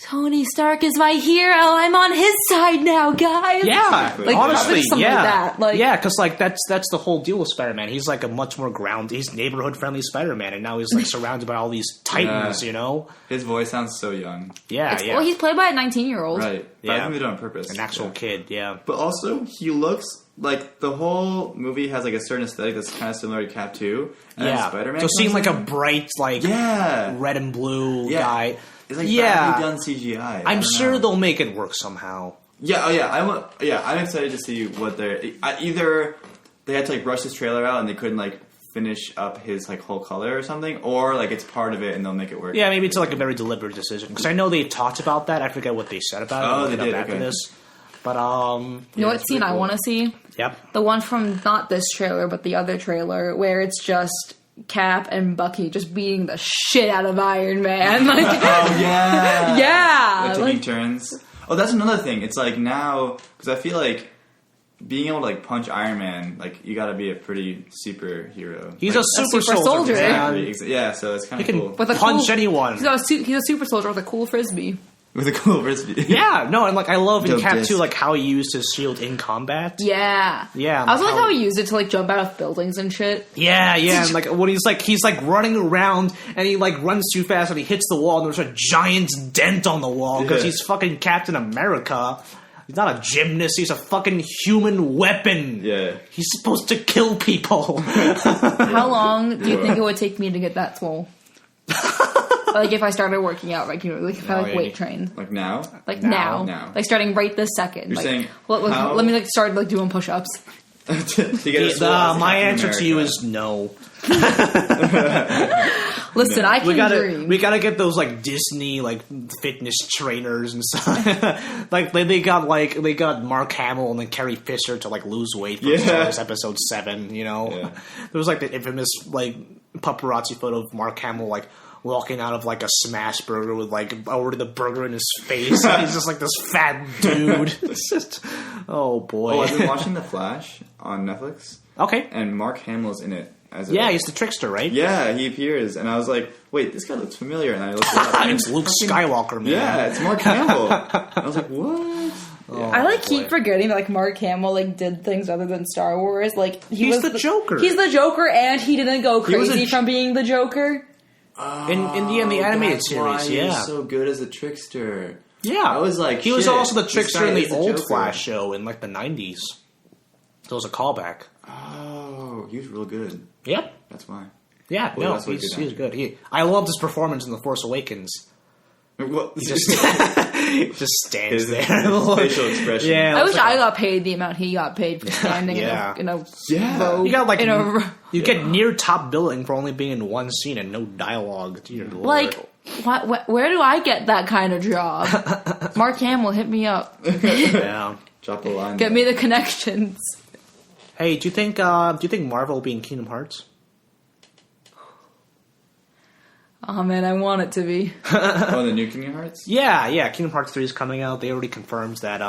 Tony Stark is my hero. I'm on his side now, guys. Yeah, like, honestly, like that. Like, yeah, because like that's the whole deal with Spider-Man. He's like a much more grounded, he's neighborhood-friendly Spider-Man, and now he's like surrounded by all these titans. You know, his voice sounds so young. Yeah. Well, he's played by a 19-year-old, right? But I think they do it on purpose. An actual kid, yeah. But also, he looks like the whole movie has like a certain aesthetic that's kind of similar to Cap 2. And Spider-Man. So seeing like a bright red and blue guy. It's like badly done CGI. I'm sure they'll make it work somehow. Yeah, I'm excited to see what they're... Either they had to like rush this trailer out and they couldn't like finish up his like whole color or something, or like it's part of it and they'll make it work. Yeah, maybe it's like a very deliberate decision. Because I know they talked about that. I forget what they said about it. Oh, they did, after this. But, you know what scene I want to see? Yep. The one from not this trailer, but the other trailer, where it's just Cap and Bucky just beating the shit out of Iron Man. Like, yeah. Like taking turns. Oh, that's another thing. It's like now, because I feel like being able to like punch Iron Man, like you got to be a pretty superhero. He's like, a super soldier. Yeah, so it's kind of cool. With punch anyone. He's a super soldier with a cool frisbee. With a cool frisbee. Yeah, no, and like I love in Cap 2 like how he used his shield in combat. Yeah. Yeah. I also like how he used it to like jump out of buildings and shit. Yeah, and like when he's like running around and he like runs too fast and he hits the wall and there's a giant dent on the wall because he's fucking Captain America. He's not a gymnast, he's a fucking human weapon. Yeah. He's supposed to kill people. How long do you think it would take me to get that swole? Like if I started working out regularly, like if I like weight trained. Like now? Like now. Like starting right this second. You're like, saying let me like start like doing push-ups. My answer to you is no. Listen, I can dream. We gotta get those like Disney like fitness trainers and stuff. Like they got Mark Hamill and then Carrie Fisher to like lose weight for Star Wars Episode 7. You know, there was like the infamous like paparazzi photo of Mark Hamill like walking out of like a smash burger with like already the burger in his face. And he's just like this fat dude. It's just, oh boy. Oh, I've been watching The Flash on Netflix. Okay. And Mark Hamill's in it. He's the trickster, right? Yeah, he appears. And I was like, wait, this guy looks familiar. And I looked it up. It's Luke Skywalker, man. Yeah, it's Mark Hamill. I was like, what? Yeah. I keep forgetting that like Mark Hamill like did things other than Star Wars. Like he's the Joker. He's the Joker, and he didn't go crazy from being the Joker. In the animated series, he's so good as a trickster. Yeah, I was like, he was also the trickster in the old Flash show in like the 90s. So it was a callback. Oh, he was real good. Yep, that's why. Yeah, he's good. I loved his performance in The Force Awakens. What? He just stands there. Facial expression. Yeah, I wish I got paid the amount he got paid for standing in a row. You got like you get near top billing for only being in one scene and no dialogue. Dear Lord. Like, where do I get that kind of job? Mark Hamill, hit me up. Yeah. Drop a line. Get me the connections. Hey, do you think Marvel will be in Kingdom Hearts? Oh man, I want it to be. Oh, the new Kingdom Hearts? Yeah. Kingdom Hearts 3 is coming out. They already confirmed that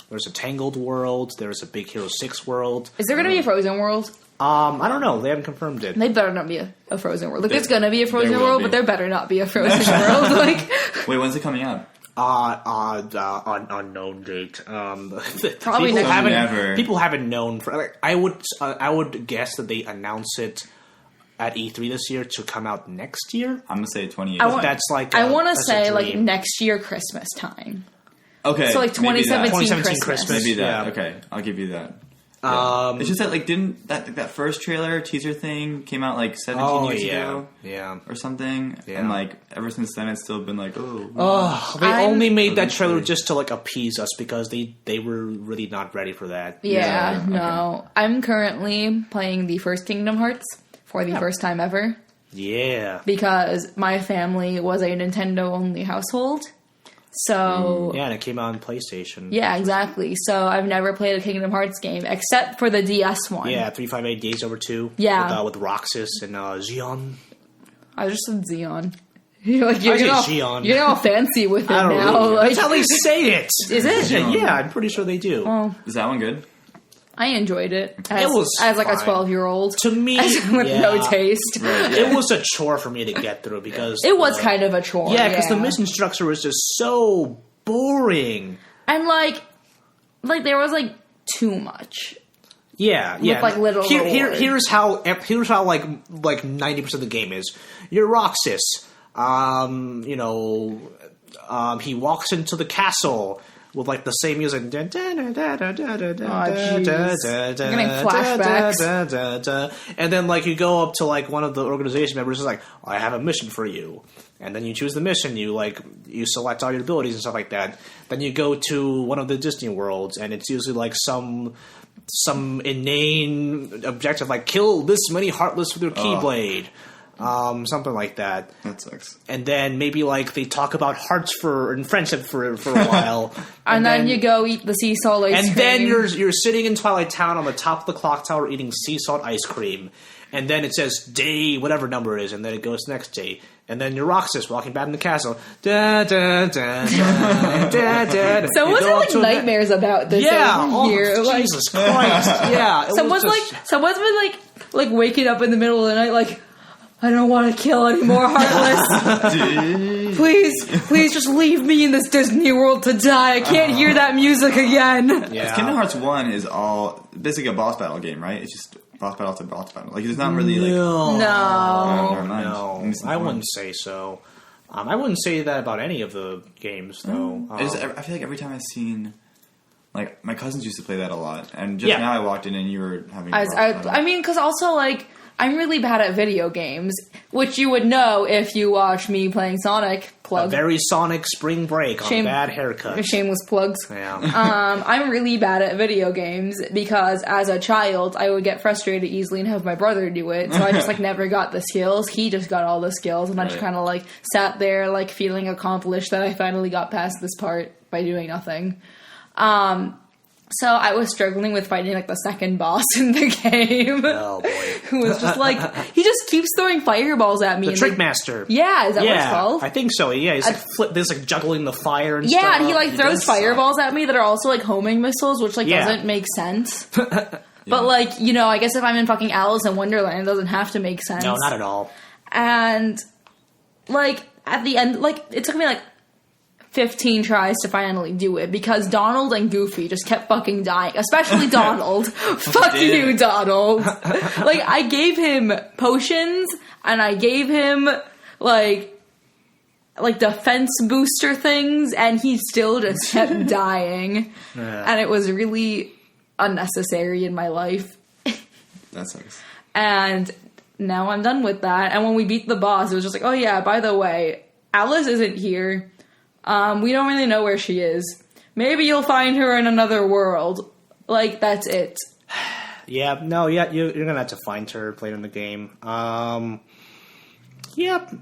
there's a Tangled world, there's a Big Hero 6 world. Is there going to be a Frozen world? I don't know. They haven't confirmed it. They better not be a Frozen world. Like, there's going to be a Frozen world, but there better not be a Frozen world. Like, wait, when's it coming out? Unknown date. Probably never. People haven't known. I would guess that they announce it at E3 this year to come out next year. I'm gonna say 2018. That's like I want to say like next year Christmas time. Okay, so like 2017 Christmas. Maybe that. Yeah. Okay, I'll give you that. Yeah. It's just that like didn't that first trailer teaser thing came out like 17 years ago, or something, and like ever since then it's still been like they only made that trailer just to like appease us because they were really not ready for that. Yeah, no, I'm currently playing the first Kingdom Hearts for the first time ever. Yeah, because my family was a Nintendo only household. So and it came out on PlayStation. Yeah, exactly. So I've never played a Kingdom Hearts game except for the DS one. Yeah, 358 Days Over 2. Yeah, with Roxas and Xion. I just said Xion. You're getting all fancy with it now. Really, that's how they say it. Is it? Yeah, I'm pretty sure they do. Well, is that one good? I enjoyed it. As like a 12-year-old. To me, with no taste. Right, it was a chore for me to get through because it was kind of a chore. Yeah, because the mission structure was just so boring. And like there was like too much. Yeah. With like little here's how like 90% of the game is. You're Roxas. He walks into the castle with like the same music. Getting flashbacks. And then like you go up to like one of the organization members is like, I have a mission for you. And then you choose the mission, you select all your abilities and stuff like that. Then you go to one of the Disney worlds and it's usually like some inane objective like kill this many Heartless with your Keyblade. Something like that. That sucks. And then maybe like they talk about hearts and friendship for a while. and then you go eat the sea salt ice cream. And then you're sitting in Twilight Town on the top of the clock tower eating sea salt ice cream. And then it says day whatever number it is, and then it goes next day. And then you're Roxas walking back in the castle. Da, da, da, da, da, da. Someone's had like nightmares about this every year. Jesus Christ. Yeah. Someone's been like waking up in the middle of the night like, I don't want to kill any more Heartless. Please just leave me in this Disney World to die. I can't hear that music again. Yeah. Kingdom Hearts 1 is all basically a boss battle game, right? It's just boss battle to boss battle. Like, there's not really like... No. No. I wouldn't say so. I wouldn't say that about any of the games, though. I feel like every time I've seen... Like, my cousins used to play that a lot. And just now I walked in and you were having... I mean, because also, like... I'm really bad at video games, which you would know if you watch me playing Sonic. Plug. A very Sonic Spring Break on Bad Haircut. Shameless plugs. Yeah. I'm really bad at video games because as a child, I would get frustrated easily and have my brother do it. So I just never got the skills. He just got all the skills, and I just kind of sat there feeling accomplished that I finally got past this part by doing nothing. So I was struggling with fighting the second boss in the game. Oh boy. Who was just he just keeps throwing fireballs at me. The Trick Master. Yeah, is that what it's called? I think so. Yeah, he's there's juggling the fire and stuff. Yeah, and he throws fireballs at me that are also homing missiles, which doesn't make sense. But I guess if I'm in fucking Alice in Wonderland, it doesn't have to make sense. No, not at all. And at the end, it took me 15 tries to finally do it because Donald and Goofy just kept fucking dying, especially Donald. Fuck you, Donald. I gave him potions and I gave him defense booster things and he still just kept dying. And it was really unnecessary in my life. That sucks. And now I'm done with that. And when we beat the boss, it was just oh yeah, by the way, Alice isn't here. We don't really know where she is. Maybe you'll find her in another world. That's it. You're gonna have to find her later in the game. Yep.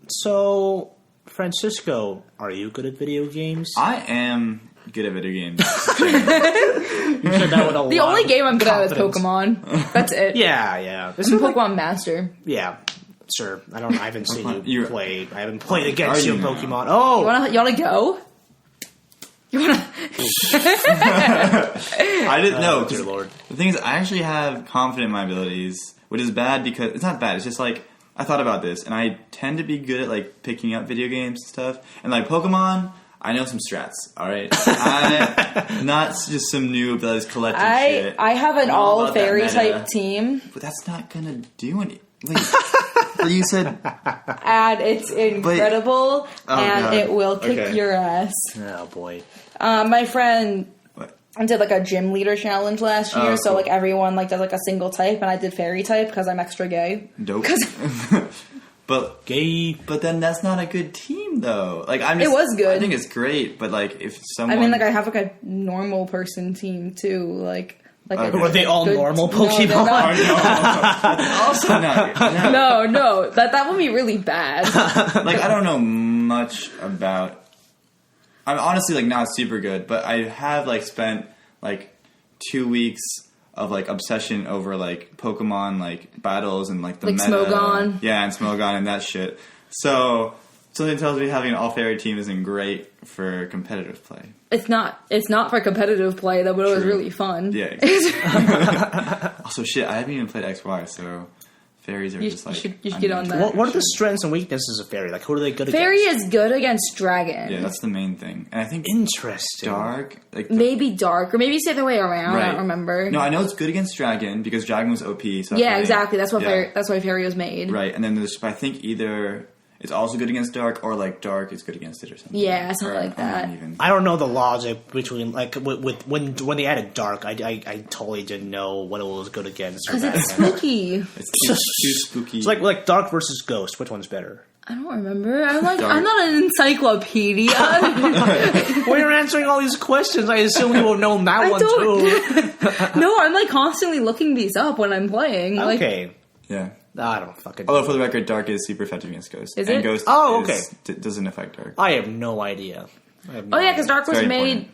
So, Francisco, are you good at video games? I am good at video games. You said that with a The lot only of game I'm good at is confidence. Pokemon. That's it. Yeah. I'm Pokemon Master. Yeah. Sir, I haven't seen you play. I haven't played Are against you in you now? Pokemon. Oh! You wanna go? You wanna... I didn't know. Dear Lord. The thing is, I actually have confidence in my abilities, which is bad because it's not bad. It's just like I thought about this, and I tend to be good at like picking up video games and stuff. And like Pokemon, I know some strats. All right, not just some noob that is collecting shit. I have an I know all about that fairy meta. type team, But that's not gonna do anything. Wait, you said and it's incredible, and God. it will kick Okay. your ass. Oh, boy. My friend what? did like a gym leader challenge last year, so cool. like everyone like does like a single type, and I did fairy type because I'm extra gay. Dope. But Gay. but then that's not a good team though. Like I'm. It Just, was good. I think it's great, but like if someone. I mean, like I have like a normal person team too, like. Okay. Were they all good- normal No, they're Pokemon? not. Also not. No, that would be really bad. Like I don't know much about. I'm honestly like not super good, but I have like spent like 2 weeks of like obsession over like Pokemon like battles and like the Like meta. Smogon. Yeah, and Smogon and that shit. So something tells me having an all fairy team isn't great for competitive play. It's not for competitive play though, but it was True. really fun. Yeah. Exactly. Also, shit, I haven't even played XY, so fairies are You just like should get on that. What are the strengths and weaknesses of Fairy? Like, who are they good Fairy against? is good against dragon. Yeah, that's the main thing, and I think Interesting. dark, like Maybe dark, or maybe it's the other way around. I don't remember. No, I know it's good against dragon because dragon was OP. So that's Yeah, why- exactly. That's what yeah. that's why fairy was made. Right, and then there's I think either it's also good against dark or like dark is good against it or something. Yeah, something Or, like that. Even. I don't know the logic between like with when they added dark. I totally didn't know what it was good against. or Because bad it's against. spooky. It's too spooky. It's like dark versus ghost. Which one's better? I don't remember. I'm Dark. not an encyclopedia. When you're answering all these questions, I assume you will know that one too. No, I'm like constantly looking these up when I'm playing. Like, Okay. yeah. I don't fucking. Although for the record, dark is super effective against ghost. Is and it? Ghost Oh, okay. Doesn't affect dark. I have no idea. oh yeah, because dark was Very made important.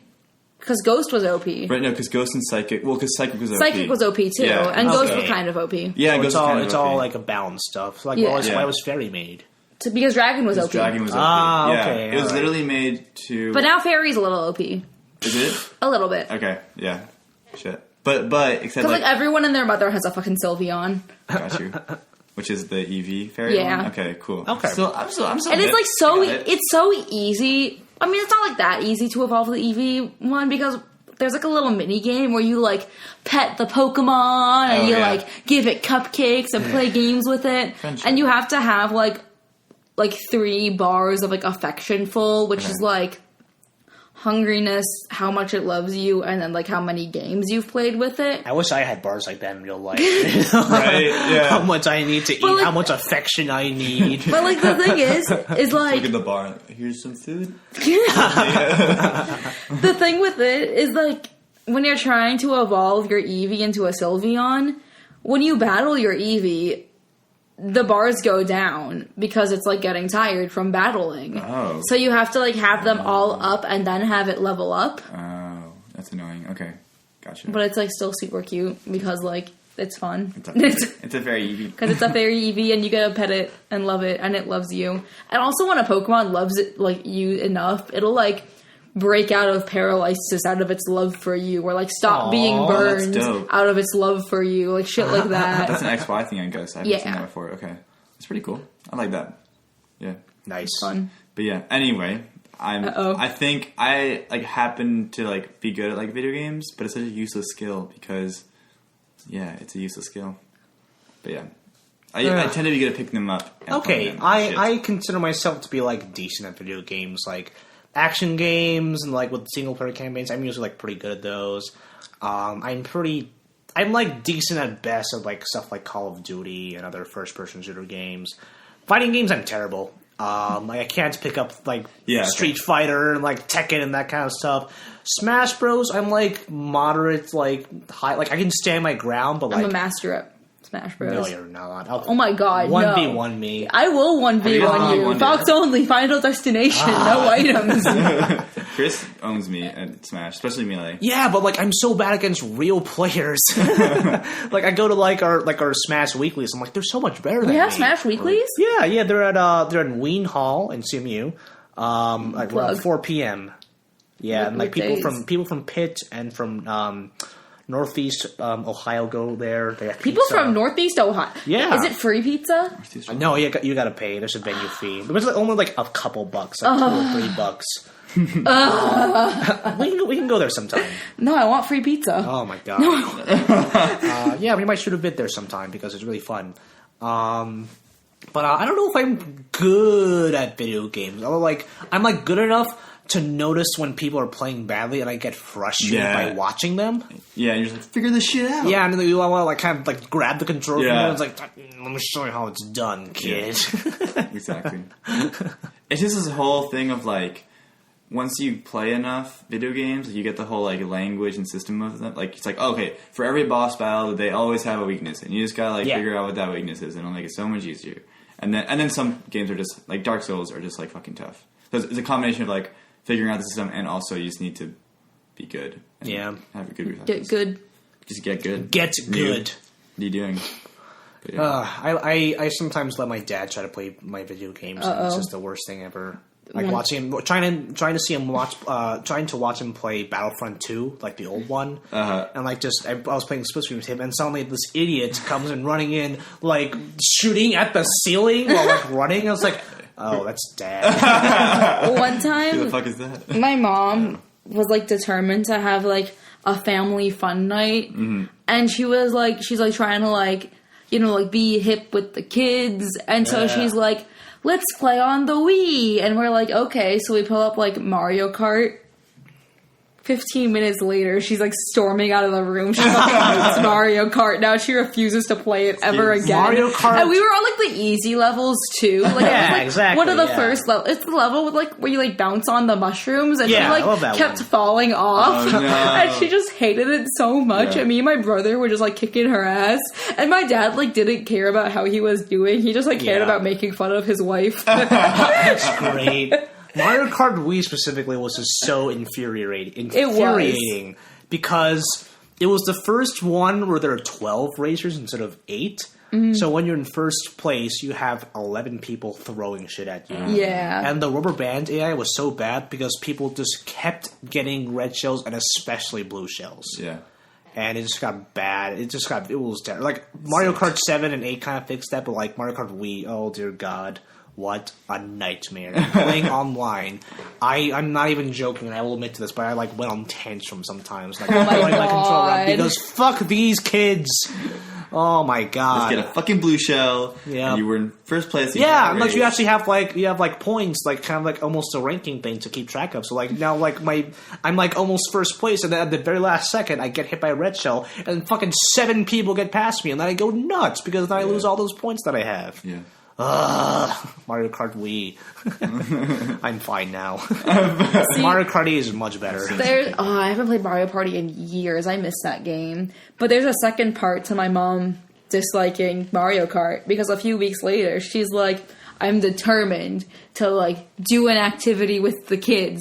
because ghost was OP. Right, no, because ghost and psychic. Well, because psychic was OP. Psychic was OP too, Yeah. and ghost Okay. was kind of OP. Yeah, So ghost it's is all kind of it's OP. all like a balance stuff. Like Yeah. why was Fairy made? Because dragon was Because OP. dragon was OP. Ah, yeah. okay, It was alright. literally made to. But now fairy's a little OP. Is it? A little bit. Okay, yeah. Shit. But except Because like, like everyone and their mother has a fucking Sylveon. got you. Which is the EV fairy Yeah. one? Okay, cool. Okay. So I'm so And hip. it's like so Got it. it's so easy. I mean, it's not like that easy to evolve the EV one because there's like a little mini game where you like pet the Pokemon and Oh, you yeah. like give it cupcakes and play games with it, Friendship. and you have to have like 3 bars of like affection full, which is like hungriness, how much it loves you, and then like how many games you've played with it. I wish I had bars like that in real life. Right, yeah. How much I need to eat, like- how much affection I need. But like the thing is Look like at the bar. Here's some food. the thing with it is like when you're trying to evolve your Eevee into a Sylveon, when you battle your Eevee, the bars go down because it's like getting tired from battling. Oh. So you have to like have them all up and then have it level up. Oh, that's annoying. Okay, gotcha. But it's like still super cute because like it's fun. It's a very Eevee. Because it's a fairy Eevee and you get to pet it and love it and it loves you. And also when a Pokemon loves it like you enough, it'll like break out of paralysis out of its love for you, or like stop Aw, being that's burned dope. out of its love for you, like shit like that. That's an XY thing, I guess. I haven't seen Yeah. that before. Okay, that's pretty cool. I like that. Yeah, Nice. Fun. but yeah. Anyway, Uh-oh. I think I like happen to like be good at like video games, but it's such a useless skill because it's a useless skill. But yeah. I tend to be good at picking them up. And Okay, playing them and shit. I consider myself to be like decent at video games, like action games and like with single player campaigns. I'm usually like pretty good at those. I'm like decent at best at like stuff like Call of Duty and other first person shooter games. Fighting games, I'm terrible. Like I can't pick up like Street Fighter and like Tekken and that kind of stuff. Smash Bros, I'm like moderate, like high. Like I can stand my ground, but like I'm a master at Smash Bros. No, you're not. Oh my god, 1v1 me. I will 1v1 you. Fox only, Final Destination, no items. Chris owns me at Smash, especially Melee. Yeah, but like I'm so bad against real players. Like I go to like our Smash Weeklies. I'm like, they're so much better than me. Yeah, Smash Weeklies? Yeah, they're in Ween Hall in CMU. Like around 4 p.m. Yeah, and like people from Pitt and from Northeast Ohio go there. They have people pizza. from Northeast Ohio. Yeah, is it free pizza? No, you got to pay. There's a venue fee. It was like only like a couple bucks, like $2 or $3. We can go there sometime. No, I want free pizza. Oh my god. No. Yeah, we might shoot a bit there sometime because it's really fun. But I don't know if I'm good at video games. I'm like good enough to notice when people are playing badly, and I get frustrated by watching them. Yeah, and you're just like, figure this shit out. Yeah, and then you want to like kind of like grab the controller from them. It's like, let me show you how it's done, kid. Yeah. Exactly. It's just this whole thing of like, once you play enough video games, you get the whole like language and system of them. Like it's like, okay, for every boss battle, they always have a weakness, and you just gotta like figure out what that weakness is, and it'll make it so much easier. And then some games are just like Dark Souls are just like fucking tough. So it's a combination of like figuring out the system, and also you just need to be good. And have a good reflexes. Get good. Just get good. Get good. What are you doing? I sometimes let my dad try to play my video games. And it's just the worst thing ever. Like watching him, trying to watch him play Battlefront 2, like the old one, and like I was playing split screen with him, and suddenly this idiot comes in running in, like shooting at the ceiling while like running. I was like, oh, that's dad. One time, who the fuck is that? My mom was like determined to have like a family fun night, and she's like trying to like be hip with the kids, and so she's like, let's play on the Wii. And we're like, okay. So we pull up like Mario Kart. 15 minutes later, she's like storming out of the room. She fucking hates Mario Kart. Now she refuses to play it ever again. Mario Kart. And we were on like the easy levels too. Like, it was, like, exactly. One of the first levels. It's the level with like where you like bounce on the mushrooms, and she like kept falling off. Oh, no. And she just hated it so much. And me and my brother were just like kicking her ass. And my dad like didn't care about how he was doing. He just like cared about making fun of his wife. That's great. Mario Kart Wii specifically was just so infuriating because it was the first one where there are 12 racers instead of 8. So when you're in first place, you have 11 people throwing shit at you. Yeah. And the rubber band AI was so bad because people just kept getting red shells and especially blue shells. Yeah. And it just got bad. It was terrible. Like Mario Kart 7 and 8 kind of fixed that, but like Mario Kart Wii, oh dear God. What a nightmare. Playing online. I'm not even joking, and I will admit to this, but I like went on tantrum sometimes. Like, throwing my controller up because fuck these kids. Oh my god. Let's get a fucking blue shell. Yeah. And you were in first place. Yeah, unless you actually have like points, like kind of like almost a ranking thing to keep track of. So like now like I'm like almost first place, and then at the very last second I get hit by a red shell, and fucking 7 people get past me, and then I go nuts because then I lose all those points that I have. Yeah. Mario Kart Wii. I'm fine now. Mario Kart is much better. I haven't played Mario Party in years. I miss that game. But there's a second part to my mom disliking Mario Kart because a few weeks later she's like, I'm determined to like do an activity with the kids.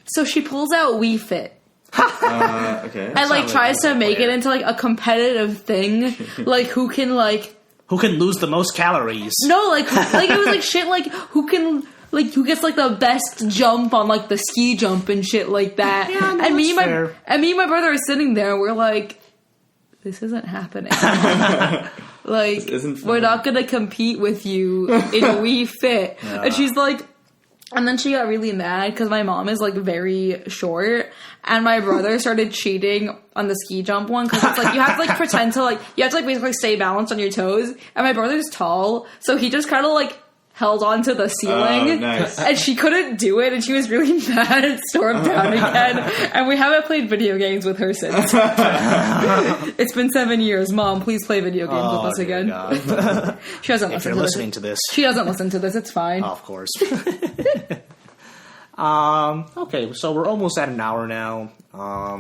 So she pulls out Wii Fit. Okay. And like tries to make it into like a competitive thing. Like who can lose the most calories? No, like it was like shit like who gets like the best jump on like the ski jump and shit like that. Yeah, no, and me and my brother are sitting there and we're like, this isn't happening. Like we're not gonna compete with you in Wii Fit. Yeah. And she's like, and then she got really mad because my mom is like very short, and my brother started cheating on the ski jump one because it's like you have to like pretend to like you have to like basically stay balanced on your toes. And my brother's tall, so he just kind of like held onto the ceiling. Oh, nice. And she couldn't do it, and she was really mad and stormed down again. And we haven't played video games with her since. It's been 7 years. Mom, please play video games with us again. She doesn't listen to listening to this. She doesn't listen to this. It's fine. Oh, of course. Okay, so we're almost at an hour now. Wow.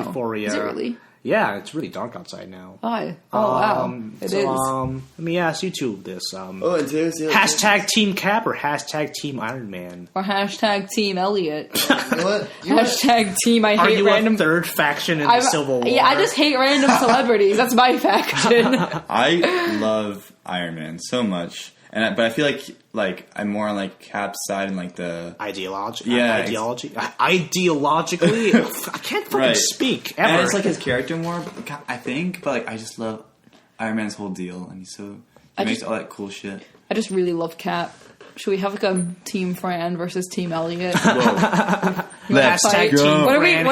Before we, is it really? Yeah, it's really dark outside now. Hi. Oh, wow. It is. Let me ask you two this. Hashtag Team Cap or hashtag Team Iron Man? Or hashtag Team Elliot. What? Hashtag Team I hate random... Are you a third faction in the Civil War? Yeah, I just hate random celebrities. That's my faction. I love Iron Man so much. But I feel like I'm more on like Cap's side and like the ideology. Ideologically, I can't fucking speak ever. And it's like his character more, I think. But like I just love Iron Man's whole deal, and he makes all that cool shit. I just really love Cap. Should we have like a Team Fran versus Team Elliot? Let's go. What are we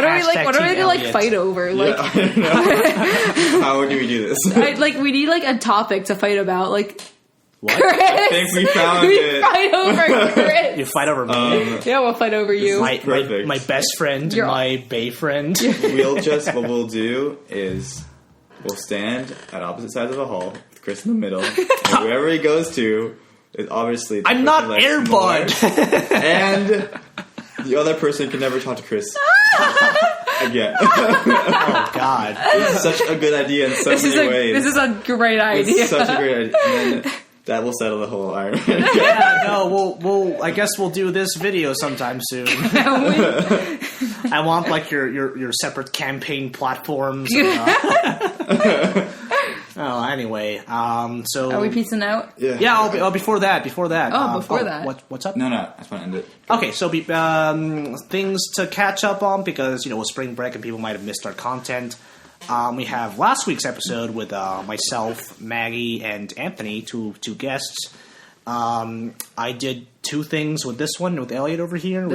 like fight over? Like, how do we do this? We need like a topic to fight about. Like. What? Chris! I think we found it. Fight over Chris. You fight over me. Yeah, we'll fight over you. My best friend, my bay friend. What we'll do is we'll stand at opposite sides of the hall with Chris in the middle, and whoever he goes to is obviously I'm not Airbud. And the other person can never talk to Chris again. Oh God. This is such a good idea in so many ways. This is a great idea. It's such a great idea. And then that will settle the whole Iron Man. Yeah, no, we'll I guess we'll do this video sometime soon. I want like your separate campaign platforms. Anyway, so are we piecing out? Yeah. Before that. Before that. What's up? No, I just want to end it. Okay, so things to catch up on because with spring break and people might have missed our content. We have last week's episode with myself, Maggie, and Anthony, two guests. I did two things with this one, with Elliot over here.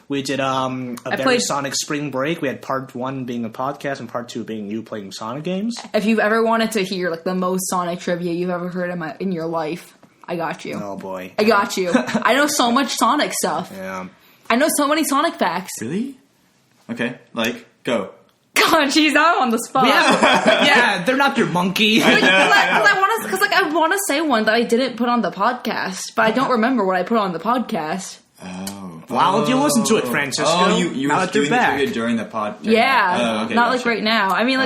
We did a Sonic Spring Break. We had part 1 being a podcast and part 2 being you playing Sonic games. If you've ever wanted to hear like the most Sonic trivia you've ever heard in your life, I got you. Oh boy, I got you. I know so much Sonic stuff. Yeah, I know so many Sonic facts. Really? Okay, go. God, she's out on the spot. Yeah, they're not your monkey. Because I want to say one that I didn't put on the podcast, but I don't remember what I put on the podcast. Oh. Why would you listen to it, Francisco? Oh, you were doing it during the podcast. Yeah, okay, not like right now. I mean,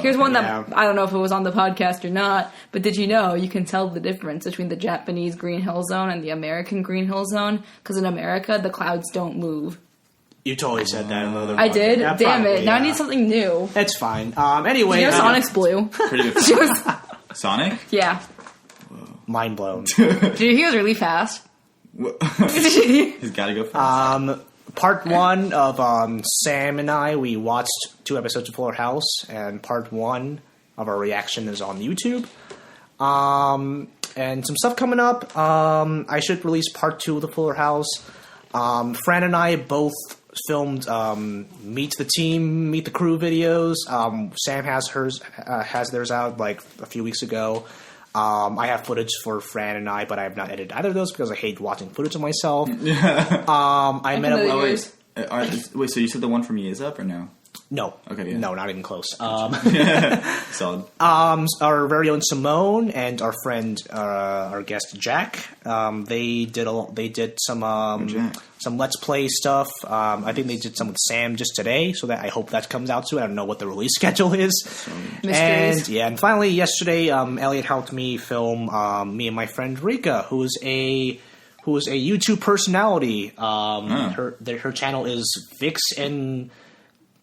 here's one that I don't know if it was on the podcast or not, but did you know you can tell the difference between the Japanese Green Hill Zone and the American Green Hill Zone? Because in America, the clouds don't move. You totally said that. I did? Yeah, damn it. Now I need something new. It's fine. Anyway. You know Sonic's blue. Pretty good. Sonic? Yeah. Whoa. Mind blown. Dude, he was really fast. He's got to go fast. Part 1 of Sam and I, we watched 2 episodes of Fuller House, and part 1 of our reaction is on YouTube. And some stuff coming up. I should release part 2 of the Fuller House. Fran and I both filmed Meet the Team, Meet the Crew videos. Sam has theirs out like a few weeks ago. I have footage for Fran and I, but I have not edited either of those because I hate watching footage of myself. I met up. Wait, so you said the one for me is up or no? No. Okay, yeah. No, not even close. Solid. Our very own Simone and our friend, our guest Jack, they did some Let's Play stuff. I think they did some with Sam just today, so that I hope that comes out soon. I don't know what the release schedule is. And finally yesterday, Elliot helped me film me and my friend Rika, who is a YouTube personality. Her channel is Vixen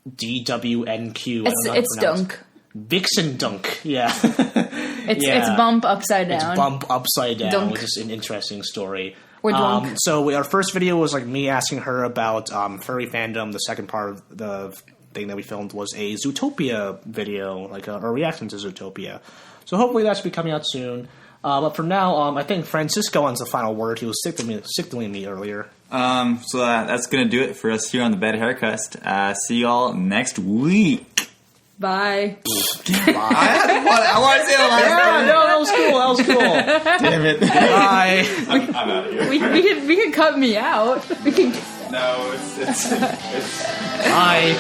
DWNQ. It's Dunk. Vixen Dunk, yeah. It's Bump Upside Down. It's Bump Upside Down, Dunk. which is an interesting story. Or Dunk. So our first video was like me asking her about furry fandom. The second part of the thing that we filmed was a Zootopia video, like a reaction to Zootopia. So hopefully that should be coming out soon. But for now, I think Francisco wants the final word. He was signaling me earlier. So that's going to do it for us here on the Bad Haircast. See y'all next week. Bye. I want to say the last time. No, that was cool. Damn it. Bye. I'm out of here. We can cut me out. We can. No, it's Bye.